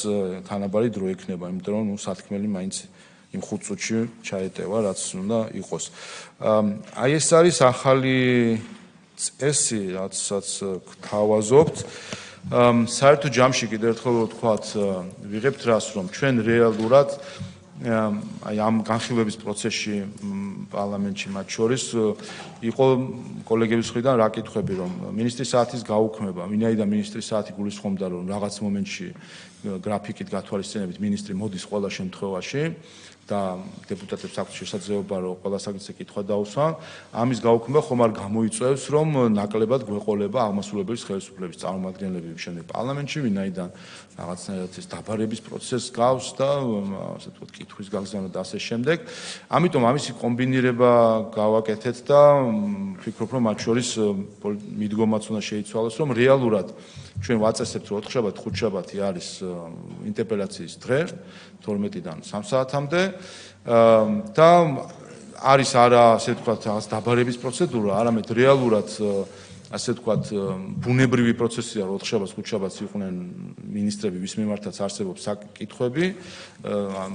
თანაბარი დრო ექნება, იმიტომ რომ სათქმელი მაინც იმ 5 წუთში ჩაეტევა, რაც უნდა იყოს. აი ეს არის ახალი წესი, რაცაც გთავაზობთ. საერთო ჯამში კიდევ ერთხელ ვთქვათ, ვიღებთ რას, რომ ჩვენ რეალურად აი ამ განხილვების პროცესში პარლამენტში მათ შორის იყო კოლეგების მხრიდან რა კითხვები, რომ მინისტრის საათის გაუქმება, ვინაიდან ministris საათი გულისხმობდა, რომ რაღაც მომენტში გრაფიკით გათვალისწინებით ministri მოდის ყველა შემთხვევაში და დეპუტატებს აქვს შესაძლებლობა რომ ყველა საკითხზე კითხვა დაუსვან. ამის გაუქმება ხომ არ გამოიწვევს რომ ნაკლებად გვეყოლება აღმასრულებელი ხელისუფლების წარმომადგენლები შემდეგ პარლამენტში, ვინაიდან რაღაცნაირად ეს დაბარების პროცესს გავს და ასე ვთქვათ კითხვის გაგზავნა და ასე შემდეგ. ამიტომ ამისი კომბინირება გავაკეთეთ და ვფიქრობ რომ მათ შორის მიდგომაც უნდა შეიცვალოს რომ რეალურად ჩვენ ვაწესებთ რომ 4-შაბათ, 5-შაბათი არის ინტერპელაციის დღე 12-დან 3 საათამდე და არის არა ასე ვთქვათ რაღაც დაბარების პროცედურა, არამედ რეალურად ასე ვთქვათ ბუნებრივი პროცესია რომ 4-შაბათს, 5-შაბათს იყვნენ მინისტრები, ვის მიმართაც არსებობს საკითხები,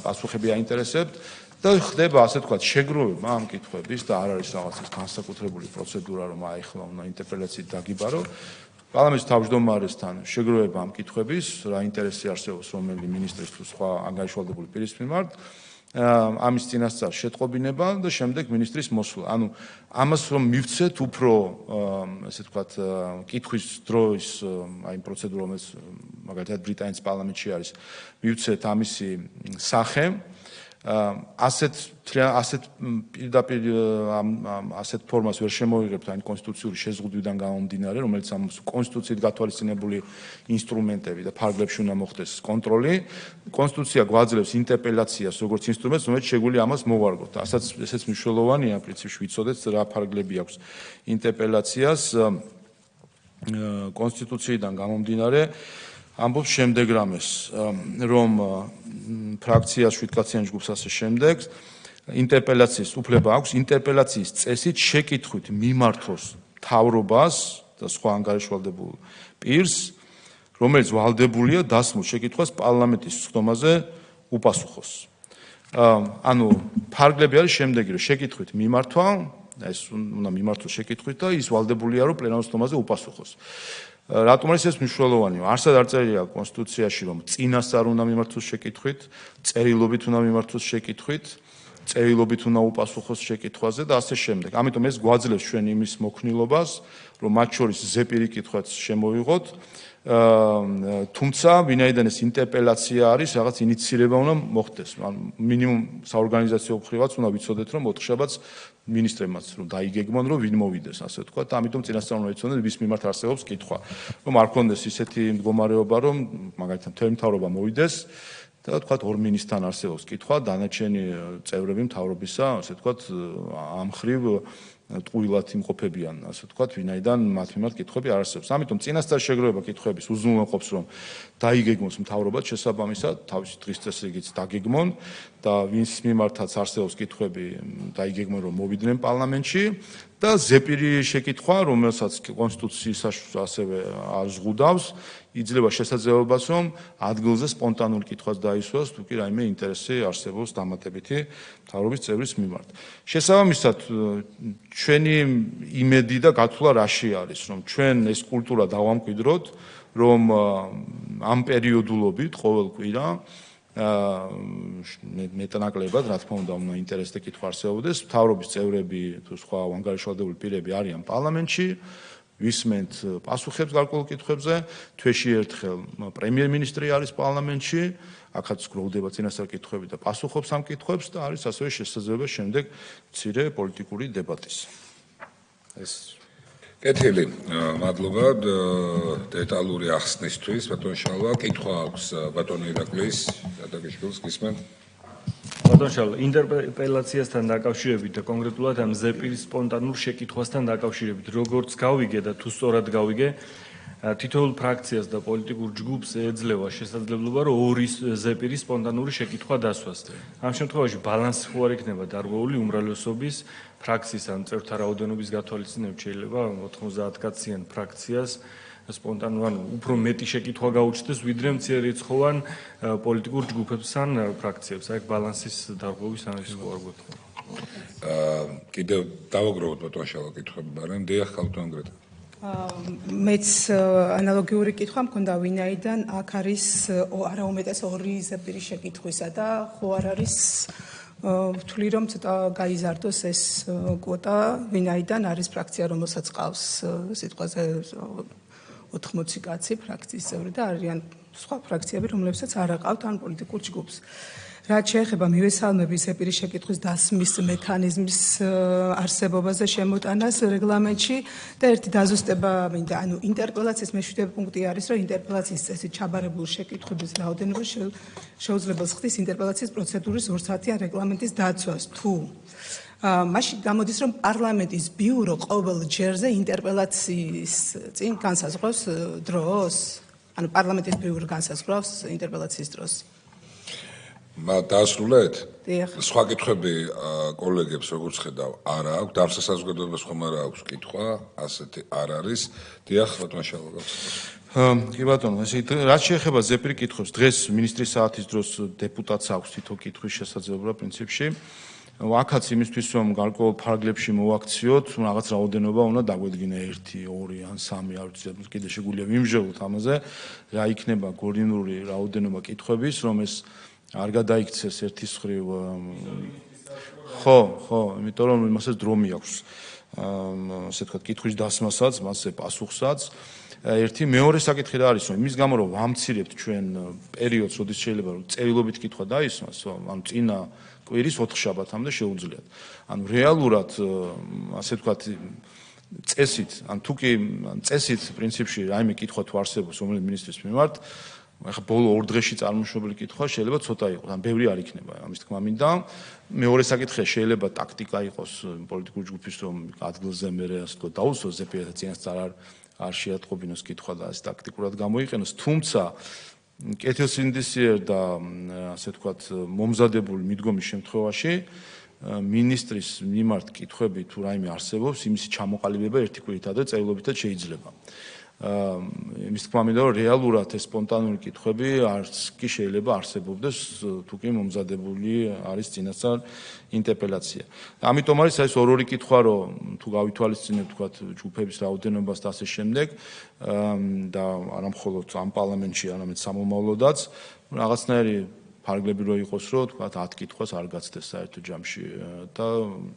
პასუხები აინტერესებთ და ხდება ასე ვთქვათ შეგროვება ამ კითხვების და არ არის რაღაც ის განსაკუთრებული პროცედურა რომ აი ახლა უნდა ინტერპელაციით დაგიბარო. პარლამენტის თავმჯდომარესთან შეგროვება ამ კითხვების, რა ინტერესი არსებობს რომელი მინისტრის თუ სხვა ანგარიშვალდებული პირის მიმართ, ამის წინასწარ შეტყობინება და შემდეგ მინისტრის მოსვლა. ანუ ამას რომ მივცეთ უფრო ასე ვთქვათ კითხვის დროის აი პროცედურა რომელიც მაგალითად ბრიტანეთის პარლამენტში არის, მივცეთ ამისი სახე ასეთ პირდაპირ ასეთ ფორმას ვერ შემოვიღებთ აი კონსტიტუციური შეზღუდვიდან გამომდინარე, რომელიც ამ კონსტიტუციით გათვალისწინებული ინსტრუმენტები და ფარგლებში უნდა მოხდეს კონტროლი. კონსტიტუცია გვაძლევს ინტერპელაციას როგორც ინსტრუმენტს, რომელიც შეგვიძლია ამას მოვარგოთ. ესეც მნიშვნელოვანია პრინციპში ვიცოდეთ რა ფარგლები აქვს ინტერპელაციას კონსტიტუციიდან გამომდინარე. ამბობს შემდეგ რამეს, რომ ფრაქციას 7-კაციან ჯგუფს ასე შემდეგ ინტერპელაციის უფლება აქვს ინტერპელაციის წესით შეკითხვით მიმართოს მთავრობას და სხვა ანგარიშვალდებულ პირს, რომელიც ვალდებულია დასმულ შეკითხვას პარლამენტის სხდომაზე უპასუხოს. ანუ ფარგლები არის შემდეგი, რომ შეკითხვით მიმართვა, ეს უნდა მიმართოს შეკითხვით და ის ვალდებულია რომ პლენარულ სხდომაზე უპასუხოს. რატომ არის ეს მნიშვნელოვანია? არსად არ წერია კონსტიტუციაში, რომ წინასწარ უნდა მიმართოს შეკითხვით, წერილობით უნდა მიმართოს შეკითხვით, წერილობით უნდა უპასუხოს შეკითხვაზე და ასე შემდეგ. ამიტომ ეს გვაძლევს ჩვენ იმის მოქნილობას, რომ მათ შორის ზეპირი კითხვაც შემოვიღოთ თუმცა ვინაიდან ეს ინტერპელაცია არის, რაღაც ინიცირება უნდა მოხდეს. მინიმუმ საორგანიზაციო მხრივაც უნდა ვიცოდეთ, რომ ოთხშაბათს მინისტრებმაც რომ დაიგეგმონ, რომ ვინ მოვიდეს, ასე ვთქვათ, და ამიტომ წინასწარ უნდა იცოდნენ, ვის მიმართ არსებობს კითხვა. რომ არ ქონდეს ისეთი მდგომარეობა, რომ მაგალითად მთელი მთავრობა მოვიდეს და ვთქვათ, ორ მინისტრთან არსებობს კითხვა, დანარჩენი წევრები მთავრობისა, ასე ვთქვათ, ამ ხრივ ტყუილად იმყოფებიან, ასე ვთქვათ, ვინაიდან მათ მიმართ კითხვები არ არსებობს. ამიტომ წინასწარ შეგროვება კითხვების უზრუნველყოფს, რომ დაიგეგმოს მთავრობად შესაბამისად, თავისი დღის წესრიგით დაგეგმონ და ვინც მიმართაც არსებობს კითხვები, დაიგეგმონ, რომ მოვიდნენ პარლამენტში და ზეპირი შეკითხვა, რომელსაც კონსტიტუციის ასევე არ ზღუდავს, იძლევა შესაძლებლობას, რომ ადგილზე სპონტანური კითხვას დაისვას, თუ კი რაიმე ინტერესი არსებობს დამატებითი მთავრობის წევრის მიმართ. შესაბამისად, ჩვენი იმედი და გათვლა რაში არის, რომ ჩვენ ეს კულტურა დავამკვიდროთ, რომ ამ პერიოდულობით ყოველ კვირა მეტნაკლებად, რა თქმა უნდა, ინტერესი და კითხვა არსებობდეს, მთავრობის წევრები თუ სხვა ანგარიშვალდებული პირები არიან პარლამენტში, ვისმენთ პასუხებს გარკვეულ კითხვებზე, თვეში ერთხელ პრემიერ-მინისტრი არის პარლამენტში, აქაც გროვდება წინასწარ კითხვები და პასუხობს ამ კითხვებს და არის ასევე შესაძლებლობა შემდეგ მცირე პოლიტიკური დებატის. ეს კეთილი, მადლობა დეტალური ახსნისთვის, ბატონ შალვა, კითხვა აქვს ბატონ ირაკლის, გადაგიშვილს გისმენთ. ბატონ შალვა, ინტერპელაციასთან დაკავშირებით და კონკრეტულად ამ ზეპირის სპონტანურ შეკითხვასთან დაკავშირებით, როგორც გავიგე და თუ სწორად გავიგე, თითოეულ ფრაქციას და პოლიტიკურ ჯგუფს ეძლევა შესაძლებლობა, რომ ორი ზეპირის სპონტანური შეკითხვა დასვას. ამ შემთხვევაში ბალანსი ხო არ იქნება დარღვეული უმრავლესობის ფრაქციის ან წევრთა რაოდენობის გათვალისწინებით შეიძლება 90 კაციან ფრაქციას სპონტანურ ან უფრო მეტი შეკითხვა გაუჩნდეს, ვიდრე მცირერიცხოვან პოლიტიკურ ჯგუფებს ან ფრაქციებს. აი ბალანსის დარღვევის ანალიზი ხო არ გვექნება. კიდევ დავაგროვოთ ბატონ შალვა კითხვები, მაგრამ დიახ, ხალხთან მეც ანალოგიური კითხვა მქონდა, ვინაიდან აქ არის არა უმეტეს ორი ზეპირი შეკითხვისა და ხო არ არის ვთვლი, რომ ცოტა გაიზარდოს ეს კვოტა, ვინაიდან არის ფრაქცია, რომელსაც ყავს სიტყვაზე 80 კაცი ფრაქციის წევრი და არიან სხვა ფრაქციები, რომლებსაც არ აყავთ ან პოლიტიკურ ჯგუფს. რაც შეეხება მივესალმები ზეპირი შეკითხვის დასმის მექანიზმის არსებობაზე შემოტანას რეგლამენტში და ერთი დაზუსტება მინდა, ანუ ინტერპელაციის მე-7 პუნქტი არის, რომ ინტერპელაციის წესით ჩაბარებული შეკითხვების რაოდენობა შეუძლებელს ხდის ინტერპელაციის პროცედურის 2 საათიან რეგლამენტის დაცვას, თუ მაშინ გამოდის, რომ პარლამენტის ბიურო ყოველ ჯერზე ინტერპელაციის წინ განსაზღვრავს დროს, ანუ პარლამენტის ბიურო განსაზღვრავს ინტერპელაციის დროს. დაასრულეთ? დიახ. სხვა კითხვები კოლეგებს როგორც ხედავ, არ აქვს, დავსა საზოგადოებას ხომ არ აქვს კითხვა, ასეთი არ არის. დიახ, ბატონ შალვა. კი ბატონო, ესე რაც შეეხება ზეპირი კითხვებს, დღეს მინისტრის საათის დროს დეპუტატს აქვს თითო კითხვის შესაძლებლობა პრინციპში. აქაც იმისთვის, რომ გარკვეულ ფარგლებში მოვაქციოთ, რაღაც რაოდენობა უნდა დაგვედგინა 1, 2 ან 3, არ ვიცი, კიდე შეგვიძლია ვიმჟღავნოთ ამაზე, რა იქნება გორდინული რაოდენობა კითხვების, რომ ეს არ გადაიქცეს ერთის მხრივ ხო, იმიტომ რომ იმასაც დრო მიაქვს. ასე ვთქვათ, კითხვის დასმასაც, მასზე პასუხსაც. ერთი მეორე საკითხი რა არის, რომ იმის გამო რომ ვამცირებთ ჩვენ პერიოდს, როდის შეიძლება რომ წერილობით კითხვა დაისვას, ანუ წინა კვირის 4 შაბათამდე შეუძლიათ. ანუ რეალურად ასე ვთქვათ წესით, ან თუ კი წესით პრინციპში რაიმე კითხვა თუ არსებობს რომელიც მინისტრის მიმართ, ახლა ბოლო 2 დღეში წარმოშობილი კითხვა შეიძლება ცოტა იყოს, ან ბევრი არ იქნება, ამის თქმა მინდა. მეორე საკითხია, შეიძლება ტაქტიკა იყოს პოლიტიკური ჯგუფის, რომ ადგილზე მერე ასე თქო დაუსვოს ზეპირად და წინასწარ არ შეატყობინოს კითხვა და ასე ტაქტიკურად გამოიყენოს, თუმცა კეთილსინდისიერ და ასე ვთქვათ მომზადებული მიდგომის შემთხვევაში მინისტრის მიმართ კითხვები თუ რაიმე არსებობს, იმისი ჩამოყალიბება ერთი კვირითადმე წერილობითად შეიძლება. იმის თქმა მინდა, რომ რეალურად ეს სპონტანური კითხვები არც კი შეიძლება არსებობდეს, თუ კი მომზადებული არის წინასწარ ინტერპელაცია. ამიტომ არის ეს ორი კითხვა, რომ თუ გავითვალისწინებთ თქვათ ჯგუფების რაოდენობას და ასე შემდეგ და არა მხოლოდ ამ პარლამენტში, არამედ სამომავლოდაც, რაღაცნაირი ფარგლები რო იყოს, რომ თქვა 10 კითხვას არ გაცდეს საერთო ჯამში და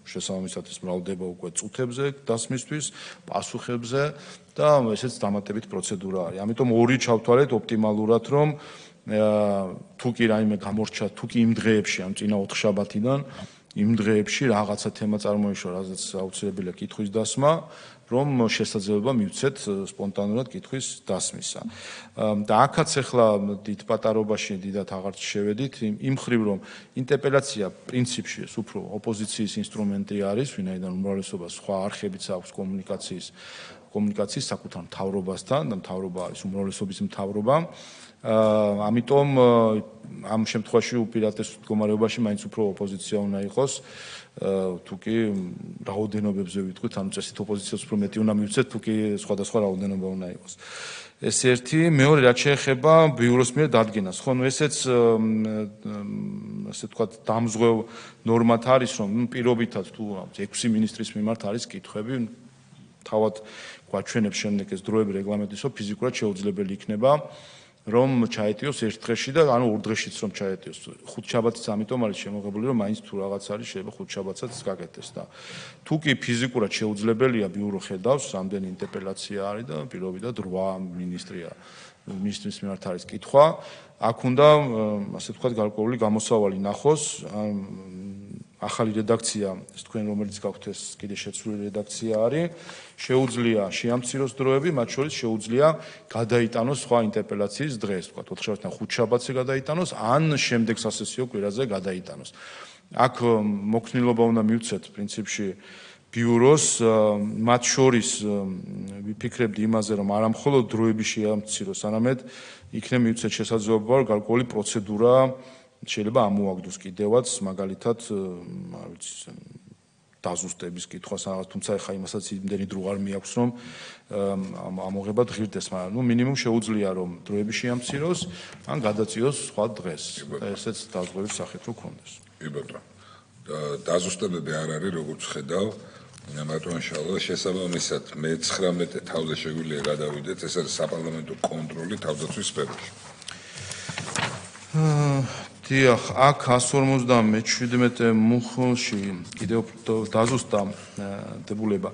შესაბამისად ეს მრავლდება უკვე წუთებზე დასმისთვის, პასუხებზე და ესეც დამატებით პროცედურა არის. ამიტომ ორი ჩავთვალეთ ოპტიმალურად, რომ თუ კი რაიმე გამორჩა, თუ კი იმ დღეებში, ამ წინა 4 შაბათიდან იმ დღეებში რაღაცა თემა წარმოიშვა, რაზეც აუცილებელია კითხვის დასმა, რომ შესაძლებლობა მივცეთ სპონტანურად კითხვის დასმისა. და აქაც ახლა დიდ პატარობაში დიდად აღარ შევედით, იმ ხრივ რომ ინტერპელაცია პრინციპში ეს უფრო ოპოზიციის ინსტრუმენტი არის, ვინაიდან უმრავლესობა სხვა არხებიც აქვს კომუნიკაციის საკუთარ მთავრობასთან და მთავრობა არის უმრავლესობის მთავრობა. ამიტომ ამ შემთხვევაში უპირატეს მდგომარეობაში მაინც უფრო ოპოზიცია უნდა იყოს, თუ კი რაოდენობებზე ვიტყვით, ანუ წესით ოპოზიციას უფრო მეტი უნდა მივცეთ, თუ კი სხვადასხვა რაოდენობა უნდა იყოს. ეს ერთი, მეორე რაც შეეხება ბიუროს მიერ დადგენას. ხო, ესეც ასე ვთქვათ, დამზღვევ ნორმად არის, რომ პირობითად თუ 6 მინისტრის მიმართ არის კითხვები, თავად გვაჩვენებს შემდეგ ეს დროები რეგლამენტის, რომ ფიზიკურად შეუძლებელი იქნება რომ ჩაეტიოს ერთ დღეში და ანუ ორ დღეშიც რომ ჩაეტიოს. 5 შაბათიც ამიტომ არის შემოღებული, რომ მაინც თუ რაღაც არის, შეიძლება 5 შაბათსაც გაკეთდეს და თუ კი ფიზიკურად შეუძლებელია, ბიურო ხედავს, რამდენი ინტერპელაცია არის და პირობითად 8 მინისტრის მიმართ არის კითხვა. აქ უნდა, ასე ვთქვათ, გარკვეული გამოსავალი ნახოს. ახალი რედაქცია, ეს თქვენ რომელიც გაქვთ ეს კიდე შეცვლილი რედაქცია არის, შეუძლია შეამციროს დროები, მათ შორის შეუძლია გადაიტანოს სხვა ინტერპელაციის დღეს, თქვა 4 შაბათიდან 5 შაბათზე გადაიტანოს, ან შემდეგ სასესიო კვირაზე გადაიტანოს. აქ მოქნილობა უნდა მივცეთ პრინციპში ბიუროს, მათ შორის ვიფიქრებდი იმაზე, რომ არა მხოლოდ დროები შეამციროს, არამედ იქნება მივცეთ შესაძლებლობა, რომ გარკვეული პროცედურა შეიძლება ამოაგდოს კიდევაც, მაგალითად, არ ვიცი, დაზუსტების კითხვას რაღაც, თუმცა ეხა იმასაც იმდენი დრო არ მიაქვს, რომ ამოღება ღირდეს, მაგრამ ნუ მინიმუმ შეუძლია, რომ დროები შეამციროს, ან გადაწიოს სხვა დღეს. ესეც დაზღვევის სახით რო ქონდეს. კი ბატონო. დაზუსტებები არ არის, როგორც ხედავ, ბატონ შალო, შესაბამისად მე-19 თავზე შეგვიძლია გადავიდეთ, ეს არის საპარლამენტო კონტროლი თავდაცვის სფეროში. დიახ, აქ 157 მუხლში კიდევ დაზუსტა დებულება.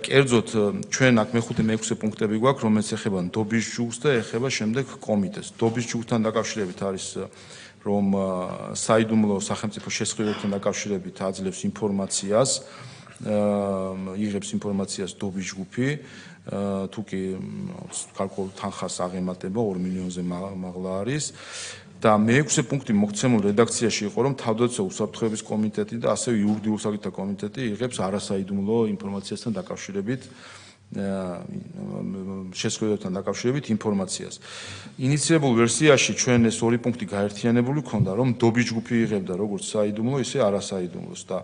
კერძოდ ჩვენ აქ მე-5 მე-6 პუნქტები გვაქვს, რომელიც ეხება ნდობის ჯგუფს და ეხება შემდეგ კომიტეტს. ნდობის ჯგუფთან დაკავშირებით არის რომ საიდუმლო სახელმწიფო შესაძლებლობებთან დაკავშირებით აძლევს ინფორმაციას, იღებს ინფორმაციას ნდობის ჯგუფი, თუ კი გარკვეულ თანხას აღემატება 2 მილიონზე მაღლა არის. და მე-6 პუნქტი მოქცემულ რედაქციაში იყო, რომ თავდაცვის უსაფრთხოების კომიტეტი და ასევე იურიდიულ საკითხთა კომიტეტი იღებს არასაიდუმლო ინფორმაციასთან დაკავშირებით შესაძლებლობებთან დაკავშირებით ინფორმაციას. ინიციირებულ ვერსიაში ჩვენ ეს ორი პუნქტი გაერთიანებული ქონდა, რომ ნდობის ჯგუფი იღებდა როგორც საიდუმლო, ისე არასაიდუმლოს და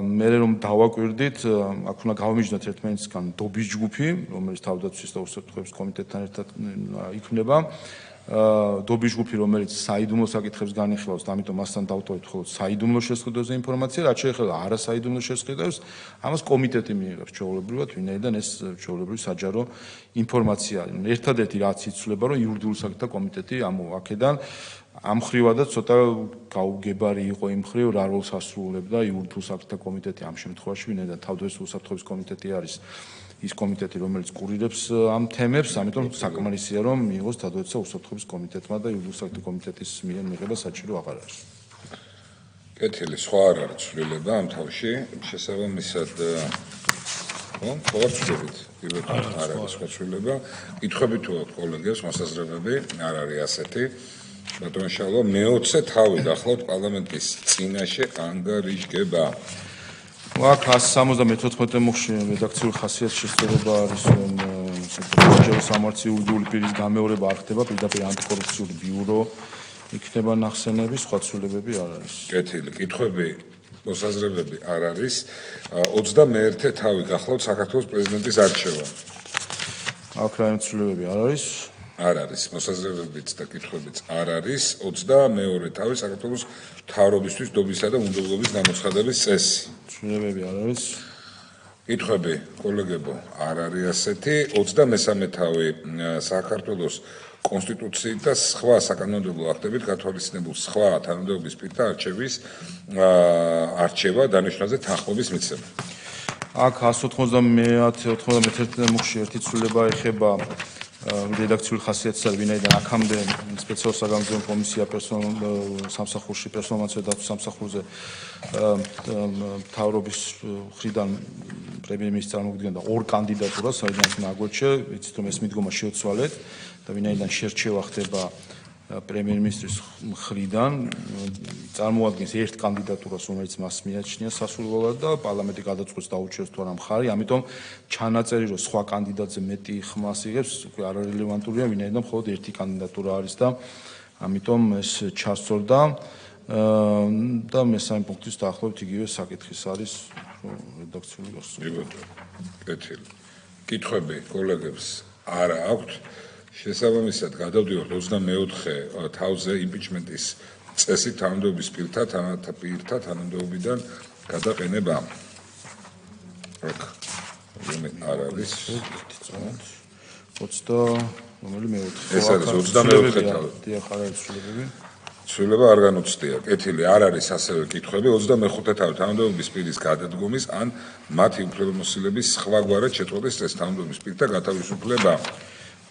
მე რომ დავაკვირდით, აქ უნდა გავამიჯნოთ ერთმანეთისგან ნდობის ჯგუფი, რომელიც თავდაცვის და უსაფრთხოების კომიტეტთან ერთად იქმნება. ნდობის ჯგუფი, რომელიც საიდუმლო საკითხებს განიხილავს, ამიტომ მასთან დავტოვეთ მხოლოდ საიდუმლო შესყიდვებზე ინფორმაცია, რაც შეეხება არასაიდუმლო შესყიდვებს, ამას კომიტეტი მიიღებს ჩვეულებრივად, ვინაიდან ეს ჩვეულებრივი საჯარო ინფორმაცია არის. ერთადერთი რაც იცვლება, რომ იურიდიულ საკითხთა კომიტეტი აქედან ამ ხრივადაც ცოტა გაუგებარი იყო იმ ხრივ, რა როლს ასრულებდა იურიდიულ საკითხთა კომიტეტი ამ შემთხვევაში, ვინაიდან თავდაცვის უსაფრთხოების კომიტეტი არის ის კომიტეტი, რომელიც კურირებს ამ თემებს, ამიტომ საკმარისია, რომ მიიღოს თავდაცვის უსაფრთხოების კომიტეტმა და იურიდიულ საკითხთა კომიტეტის მიერ მიღება საჭირო აღარ არის. კეთილი, სხვა არ არის ცვლილება ამ თავში, შესაბამისად ხო, ცვლილებით, არ არის სხვა ცვლილება. კითხვები თუ აქვს კოლეგებს, მოსაზრებები, არ არის ასეთი. ბატონ შალო, მე-20 თავი გახლავთ პარლამენტის წინაშე ანგარიშგება. აქ 174 მუხლში რედაქციული ხასიათის შესწორება არის, რომ საჯარო სამართლის იურიდიული პირის გამეორება არ ხდება, პირდაპირ ანტიკორუფციული ბიურო იქნება ნახსენები, სხვა ცვლილებები არ არის. კეთილი, კითხვები, მოსაზრებები არ არის. 21 თავი გახლავთ საქართველოს პრეზიდენტის არჩევა. აქ რაიმე ცვლილებები არ არის. არ არის, მოსაზრებებიც და კითხვებიც არ არის. 22 თავი საქართველოს მთავრობისთვის ნდობისა და უნდობლობის გამოცხადების წესი. ცვლილებები არ არის. კითხვები, კოლეგებო, არ არის ასეთი. 23 თავი საქართველოს კონსტიტუციით და სხვა საკანონმდებლო აქტებით გათვალისწინებულ სხვა თანამდებობის პირთა არჩევა დანიშნულზე თანხმობის მიცემა. აქ 191 მუხში ერთი ცვლილება ეხება რედაქციული ხასიათის არის, ვინაიდან აქამდე სპეციალურ საგამოძიებო კომისია სამსახურში პერსონალმაცემთა დაცვის სამსახურზე მთავრობის მხრიდან პრემიერ-მინისტრის წარმოგიდგენდა ორ კანდიდატურას, საიდანაც აგვეჩე, ვიცით რომ ეს მიდგომა შეუცვალეთ და ვინაიდან შერჩევა ხდება პრემიერ-მინისტრის მხრიდან წარმოადგენს ერთ კანდიდატურას, რომელიც მას მიაჩნია სასურველად და პარლამენტი გადაწყვეტს დაუჩერს თუ არა მხარი, ამიტომ ჩანაწერი რომ სხვა კანდიდატზე მეტი ხმას იღებს, უკვე არარელევანტურია, ვინაიდან მხოლოდ ერთი კანდიდატურა არის და ამიტომ ეს ჩასწორდა და მესამე პუნქტის დაახლოებით იგივე საკითხის არის რედაქციული გასწორება. კეთილი. კითხვები კოლეგებს არა აქვთ. შესაბამისად გადავდივართ 24 თავზე იმპიჩმენტის წესით თანამდებობის პირთა თანამდებობიდან გადაყენებამ. აქ არ არის 20 რომელი მეოთხე? ეს არის 24 თავი. დიახ, არ არის ცვლილებები. ცვლილება არ განუცდია. კეთილი, არ არის ასევე კითხვები 25 თავი თანამდებობის პირის გადადგომის ან მათი უფლებამოსილების სხვაგვარად შეწყვეტის წესით თანამდებობის პირთა გათავისუფლება.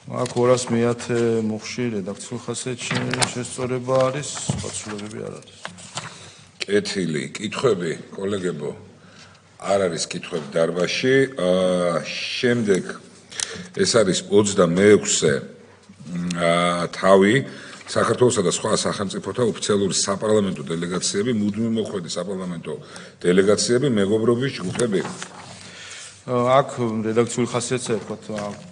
აქ 210 მუხში რედაქციულ ხასიათში შესწორება არის, სხვა ცვლილებები არ არის. კეთილი, კითხვები, კოლეგებო, არ არის კითხვები დარბაზში. შემდეგ ეს არის 26-ე თავი საქართველოსა და სხვა სახელმწიფოთა ოფიციალური საპარლამენტო დელეგაციები, მუდმივი მოქმედი საპარლამენტო დელეგაციები, მეგობრობის ჯგუფები. აქ რედაქციული ხასიათია, ვთქვათ,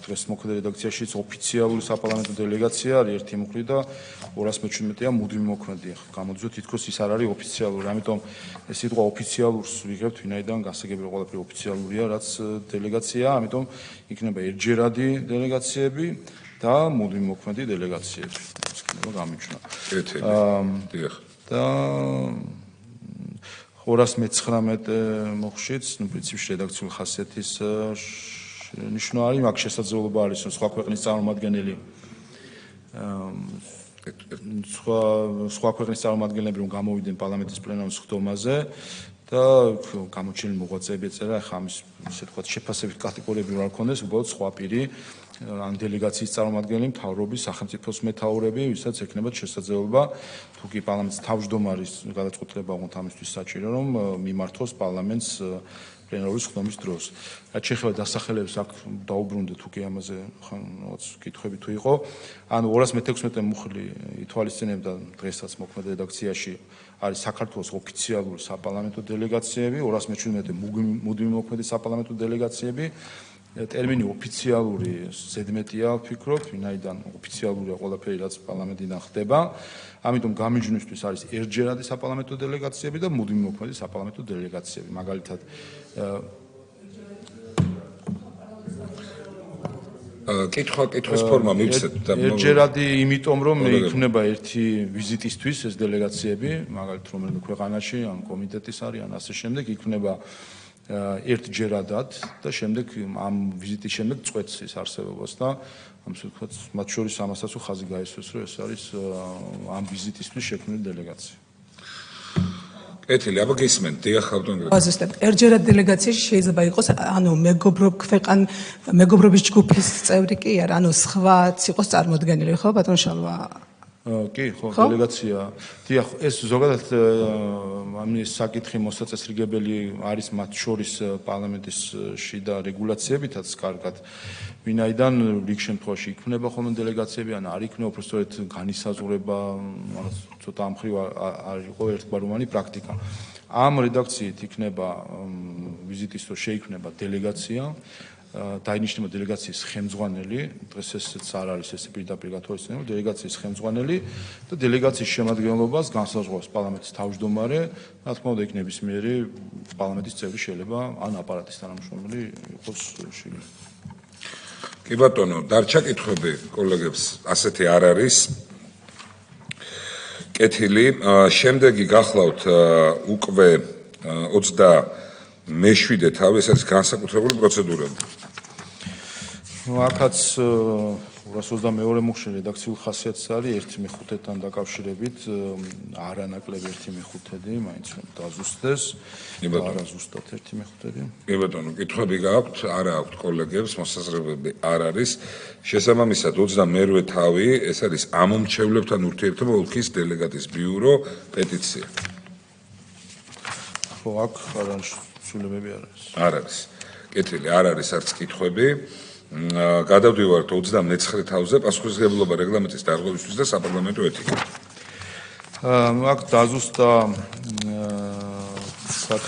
დღეს მოქმედ რედაქციაშიც ოფიციალური საპარლამენტო დელეგაცია არის ერთი მუხლი და 217-ია მუდმივი მოქმედი. გამოდის თითქოს ის არ არის ოფიციალური, ამიტომ ეს სიტყვა ოფიციალურს ვიღებთ, ვინაიდან გასაგებია ყველაფერი ოფიციალურია, რაც დელეგაციაა, ამიტომ იქნება ერთჯერადი დელეგაციები და მუდმივი მოქმედი დელეგაციები. ეს იქნება გამიჩნია. კეთილი. დიახ. და 219 მოხშიც, პრინციპში რედაქციული ხასიათის ნიშნა არის, მაგ შესაძლებლობა არის, რომ სხვა ქვეყნის წარმომადგენელი სხვა ქვეყნის წარმომადგენლები რომ გამოვიდნენ პარლამენტის პლენუმის ხდომაზე და გამოჩენილი მოღვაწეები ეწერა, ახლა ამის ისე თქვა შეფასებით კატეგორიები რა ქონდეს, უბრალოდ სხვა პირი ან დელეგაციის წარმომადგენელი, მთავრობის, სახელმწიფოს მეთაურები, ვისაც ექნებათ შესაძლებლობა თუ კი პარლამენტის თავმჯდომარის გადაწყვეტილება უყურთ ამისთვის საჭირო, რომ მიმართოს პარლამენტს პლენარის ხდომის დროს. რაც შეეხება დასახელებს, აქ დაუბრუნდე თუ კი ამაზე რაღაც კითხვები თუ იყო. ანუ 216 მუხლი ითვალისწინებდა დღესაც მოქმედ რედაქციაში არის საქართველოს ოფიციალური საპარლამენტო დელეგაციები, 217 მუდმივი მოქმედი საპარლამენტო დელეგაციები. ტერმინი ოფიციალური ზედმეტია ვფიქრობ, ვინაიდან ოფიციალურია ყველაფერი, რაც პარლამენტიდან ხდება. ამიტომ გამიჯვნისთვის არის ერთჯერადი საპარლამენტო დელეგაციები და მუდმივი მოქმედი საპარლამენტო დელეგაციები. მაგალითად კითხვის ფორმა მივცეთ და ერთჯერადი იმიტომ რომ იქნება ერთი ვიზიტისთვის ეს დელეგაციები, მაგალითად რომელიმე ქვეყანაში ან კომიტეტის არის ან ასე შემდეგ იქნება ერთჯერადად და შემდეგ ამ ვიზიტის შემდეგ წყვეტს ის არსებობას და ამას ვთქვათ, მათ შორის ამასაც ხაზი გაესვეს, რომ ეს არის ამ ვიზიტისთვის შექმნილი დელეგაცია. კეთილი, აბა გისმენთ, დიახ, ავტონგრაფი. ვაზუსტებ, ერთჯერად დელეგაციაში შეიძლება იყოს, ანუ მეგობრობის ჯგუფის წევრი კი არა, ანუ სხვაც იყოს წარმოდგენილი, ხო, ბატონ შალვა? კი, ხო, დელეგაცია. დიახ, ეს ზოგადად ამის საკითხი მოსაწესრიგებელი არის მათ შორის პარლამენტის შიდა რეგულაციებითაც კარგად. ვინაიდან რიგ შემთხვევაში იქნება ხოლმე დელეგაციები, ან არ იქნება, უბრალოდ განისაზღვრება, რაღაც ცოტა ამ ხრივ არ იყო ერთგვაროვანი პრაქტიკა. ამ რედაქციით იქნება ვიზიტის დროს შეიქმნება დელეგაცია. დაინიშნება დელეგაციის ხელმძღვანელი, დღეს ესეც არ არის ესე პირდაპირ გათვალისწინებული, დელეგაციის ხელმძღვანელი და დელეგაციის შემადგენლობას განსაზღვრავს პარლამენტის თავმჯდომარე, რა თქმა უნდა, იქ ნებისმიერი პარლამენტის წევრი შეიძლება ან აპარატის თანამშრომელი იყოს შიგნით. კი ბატონო, დარჩა კითხვები კოლეგებს, ასეთი არ არის. კეთილი, შემდეგი გახლავთ უკვე 27 თავი, ეს არის განსაკუთრებული პროცედურები. აქაც 222 მუხში რედაქციულ ხასიათს არის 1/5-თან დაკავშირებით არანაკლებ 1/5, მაინც რომ დაზუსტდეს. არა ზუსტად 1/5. კი ბატონო, კითხვები გაქვთ? არა აქვთ კოლეგებს, მოსაზრებები არ არის. შესაბამისად 22 თავი, ეს არის ამომრჩევლებთან ურთიერთობა ოლქის დელეგატის ბიურო პეტიცია. ხო, აქ არანშულებები არ არის. არ არის. კეთილი, არ არის არც კითხვები. გადავდივართ 29 თავზე პასუხისმგებლობა რეგლამენტის დარღვევისთვის და საპარლამენტო ეთიკა. აქ დაზუსტა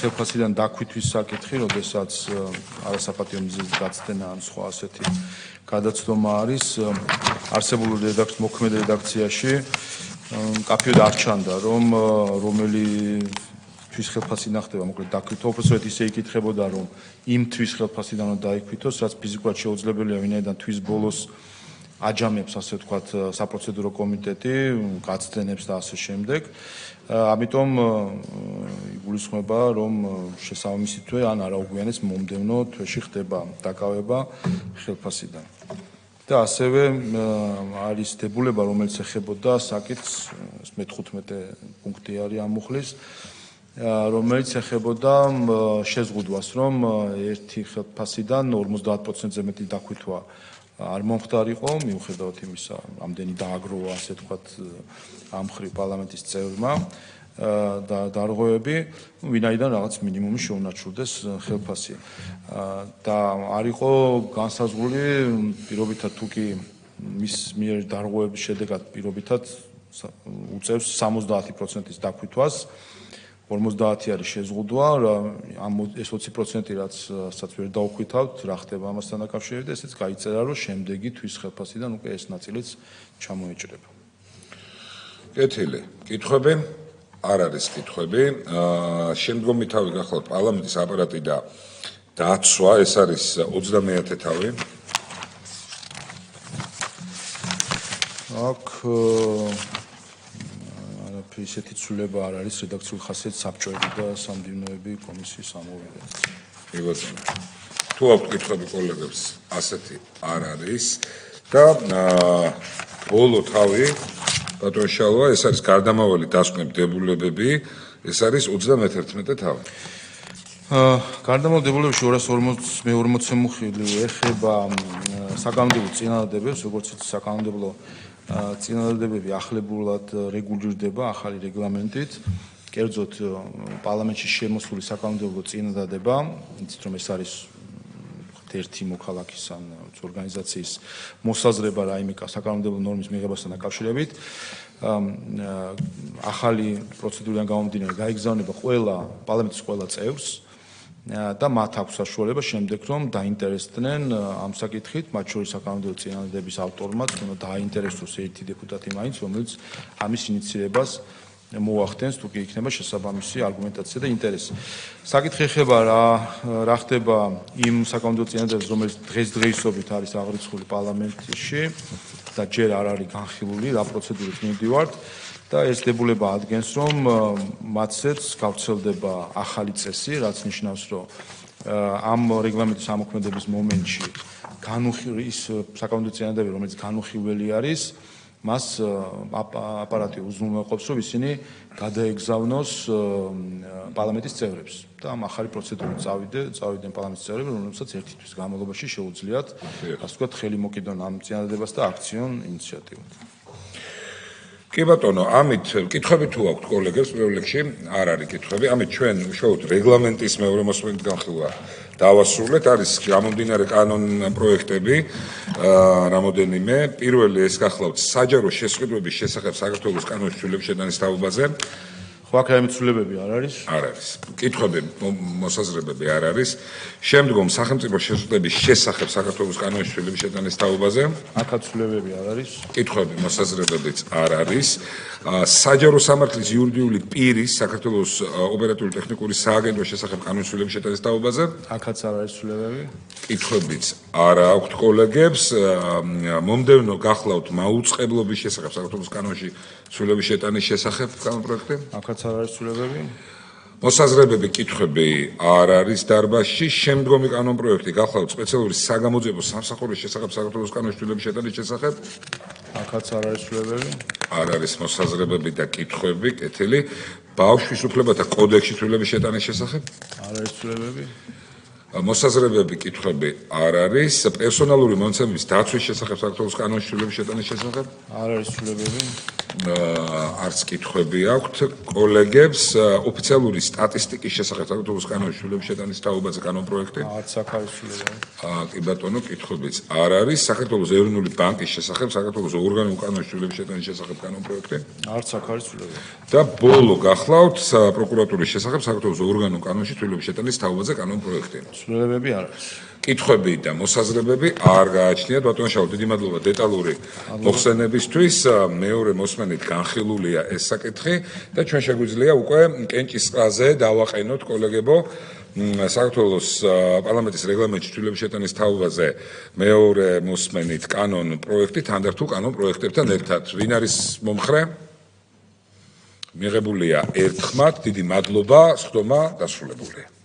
ხელფასიდან დაქვთვის საკითხი, როდესაც არასაპატიო მიზეზის გაცდენა ან სხვა ასეთი გადაცდომა არის არსებული მოქმედ რედაქციაში კაფეოდ არ ჩანდა, რომ რომელი თვის ხელფასიდან ხდება, მოკლედ დაქვით უბრალოდ ისე იკითხებოდა, რომ იმ თვის ხელფასიდან უნდა დაიქვithოს, რაც ფიზიკურად შეუძლებელია, ვინაიდან თვის ბოლოს აჯამებს, ასე ვთქვათ, საპროცედურო კომიტეტი, გაცდენებს და ასე შემდეგ. ამიტომ იგულისხმება, რომ შესაბამისი თვე ან არაუგვიანეს მომდევნო თვეში ხდება დაკავება ხელფასიდან. და ასევე არის დებულება, რომელიც ეხებოდა საკითხს, მე-15 პუნქტი არის ამ მუხლის, რომელიც ეხებოდა შეზღუდვას, რომ ერთი ხელფასიდან 50%-ზე მეტი დაქვითვა არ მომხდარიყო, მიუხედავად იმისა, ამდენი დააგროვა, ასე ვთქვათ, ამ მხრივ პარლამენტის წევრმა და დარღვევები, ვინაიდან რაღაც მინიმუმი შეუნარჩუნდეს ხელფასი. და არ იყო განსაზღვრული პირობითად თუ კი მის მიერ დარღვევების შედეგად პირობითად უწევს 70%-ის დაქვითვას. 50 არის შეზღუდვა, ეს 20% რასაც ვერ დაუქვითავთ, რა ხდება ამასთან დაკავშირებით და ესეც გაიწერა, რომ შემდეგი თვის ხელფასიდან უკვე ეს ნაწილიც ჩამოეჭრება. კეთილი. კითხვები? არ არის კითხვები. შემდგომი თავი გახლავთ პარლამენტის აპარატი და დაცვა, ეს არის 21 თავი. აქ ისეთი ცვლილება არ არის რედაქციული ხასიათის საბჭოები და სამდივნოები კომისიის ამოვიდეს. კი ბატონო. თუ აქვთ კითხვები კოლეგებს, ასეთი არ არის და ბოლო თავი ბატონ შალვა, ეს არის გარდამავალი დასკვნები დებულებები, ეს არის 31 თავი. გარდამავალ დებულებებში 240 მუხილი ეხება საკანონმდებლო წინადადებებს, როგორც იცით საკანონმდებლო წინადადებები ახლებურად რეგულირდება ახალი რეგლამენტით. კერძოდ პარლამენტში შემოსული საკანონმდებლო წინადადება, იცით რომ ეს არის ერთი მოქალაქის ან ორგანიზაციის მოსაზრება რაიმე საკანონმდებლო ნორმის მიღებასთან დაკავშირებით. ახალი პროცედურიდან გამომდინარე გაიგზავნება ყველა პარლამენტის ყველა წევრს და მათ აქვს საშუალება შემდეგ რომ დაინტერესდნენ ამ საკითხით, მათ შორის საკანონმდებლო წინადადების ავტორმაც უნდა დააინტერესოს ერთი დეპუტატი მაინც, რომელიც ამის ინიციირებას მოახდენს, თუ კი იქნება შესაბამისი არგუმენტაცია და ინტერესი. საკითხი ეხება რა ხდება იმ საკანონმდებლო წინადადებას, რომელიც დღესდღეობით არის აღრიცხული პარლამენტში და ჯერ არ არის განხილული, რა პროცედურით მივდივართ. და ეს დებულება ადგენს, რომ მათზეც გავრცელდება ახალი წესი, რაც ნიშნავს, რომ ამ რეგლამენტის ამოქმედების მომენტში ის საკანონმდებლო წინადადებები, რომელიც განუხილველი არის, მას აპარატი უზრუნველყოფს, რომ ისინი გადაეგზავნოს პარლამენტის წევრებს და ამ ახალი პროცედურით წავიდნენ პარლამენტის წევრები, რომლებსაც ერთი თვის განმავლობაში შეუძლიათ, ასე ვთქვათ, ხელი მოკიდონ ამ წინადადებას და აქციონ ინიციატივად. კი ბატონო, ამით კითხვები თუ აქვთ კოლეგებს პირველ რიგში? არ არის კითხვები. ამით ჩვენ უშუალოდ რეგლამენტის მეორე მოსმენით განხილვა დავასრულეთ. არის გამომდინარე კანონ პროექტები, რამოდენიმე. პირველი ეს გახლავთ საჯარო შესყიდვების შესახებ საქართველოს კანონის ცვლილების შეტანის თაობაზე. ხო, აქ რაიმე ცვლილებები არ არის? არ არის. კითხვები, მოსაზრებები არ არის. შემდგომ სახელმწიფო შესყიდვების შესახებ საქართველოს კანონის ცვლილების შეტანის თაობაზე. აქაც ცვლილებები არ არის. კითხვები, მოსაზრებებიც არ არის. საჯარო სამართლის იურიდიული პირის საქართველოს ოპერატიული ტექნიკური სააგენტოს შესახებ კანონის ცვლილების შეტანის თაობაზე. აქაც არ არის ცვლილებები. კითხვებიც არ აქვთ კოლეგებს. მომდევნო გახლავთ მაუწყებლობის შესახებ საქართველოს კანონში ცვლილების შეტანის შესახებ კანონპროექტი. აქაც არ არის ცვლილებები. მოსაზრებები კითხვები არ არის დარბაზში. შემდგომი კანონპროექტი გახლავთ სპეციალური საგამოძიებო სამსახურის შესახებ საქართველოს კანონის ცვლილების შეტანის შესახებ. აქაც არ არის ცვლილებები. არ არის მოსაზრებები და კითხვები, კეთილი. ბავშვის უფლებათა კოდექსში ცვლილების შეტანის შესახებ. არ არის ცვლილებები. მოსაზრებები კითხვები არ არის. პერსონალური მონაცემების დაცვის შესახებ საქართველოს კანონის ცვლილების შეტანის შესახებ. არ არის ცვლილებები. არც კითხვები აქვთ კოლეგებს. ოფიციალური სტატისტიკის შესახებ საქართველოს კანონის ცვლილების შეტანის თაობაზე კანონპროექტი. არც აქ არის ცვლილებები. კი ბატონო, კითხვებიც არ არის. საქართველოს ეროვნული ბანკის შესახებ, საქართველოს ორგანულ კანონის ცვლილების შეტანის შესახებ კანონპროექტი. არც აქ არის ცვლილებები. და ბოლო გახლავთ პროკურატურის შესახებ საქართველოს ორგანულ კანონში ცვლილების შეტანის თაობაზე კანონპროექტი. ცვლილებები არ არის. კითხვები და მოსაზრებები არ გააჩნიათ. ბატონო შალო, დიდი მადლობა დეტალური მოხსენებისთვის. მეორე მოსმენით განხილულია ეს საკითხი და ჩვენ შეგვიძლია უკვე კენჭისყრაზე დავაყენოთ კოლეგებო საქართველოს პარლამენტის რეგლამენტში ცვლილების შეტანის თაობაზე მეორე მოსმენით კანონ პროექტი თანდართულ კანონ პროექტებთან ერთად. ვინ არის მომხრე? მიღებულია ერთხმად. დიდი მადლობა, სხდომა დასრულებულია.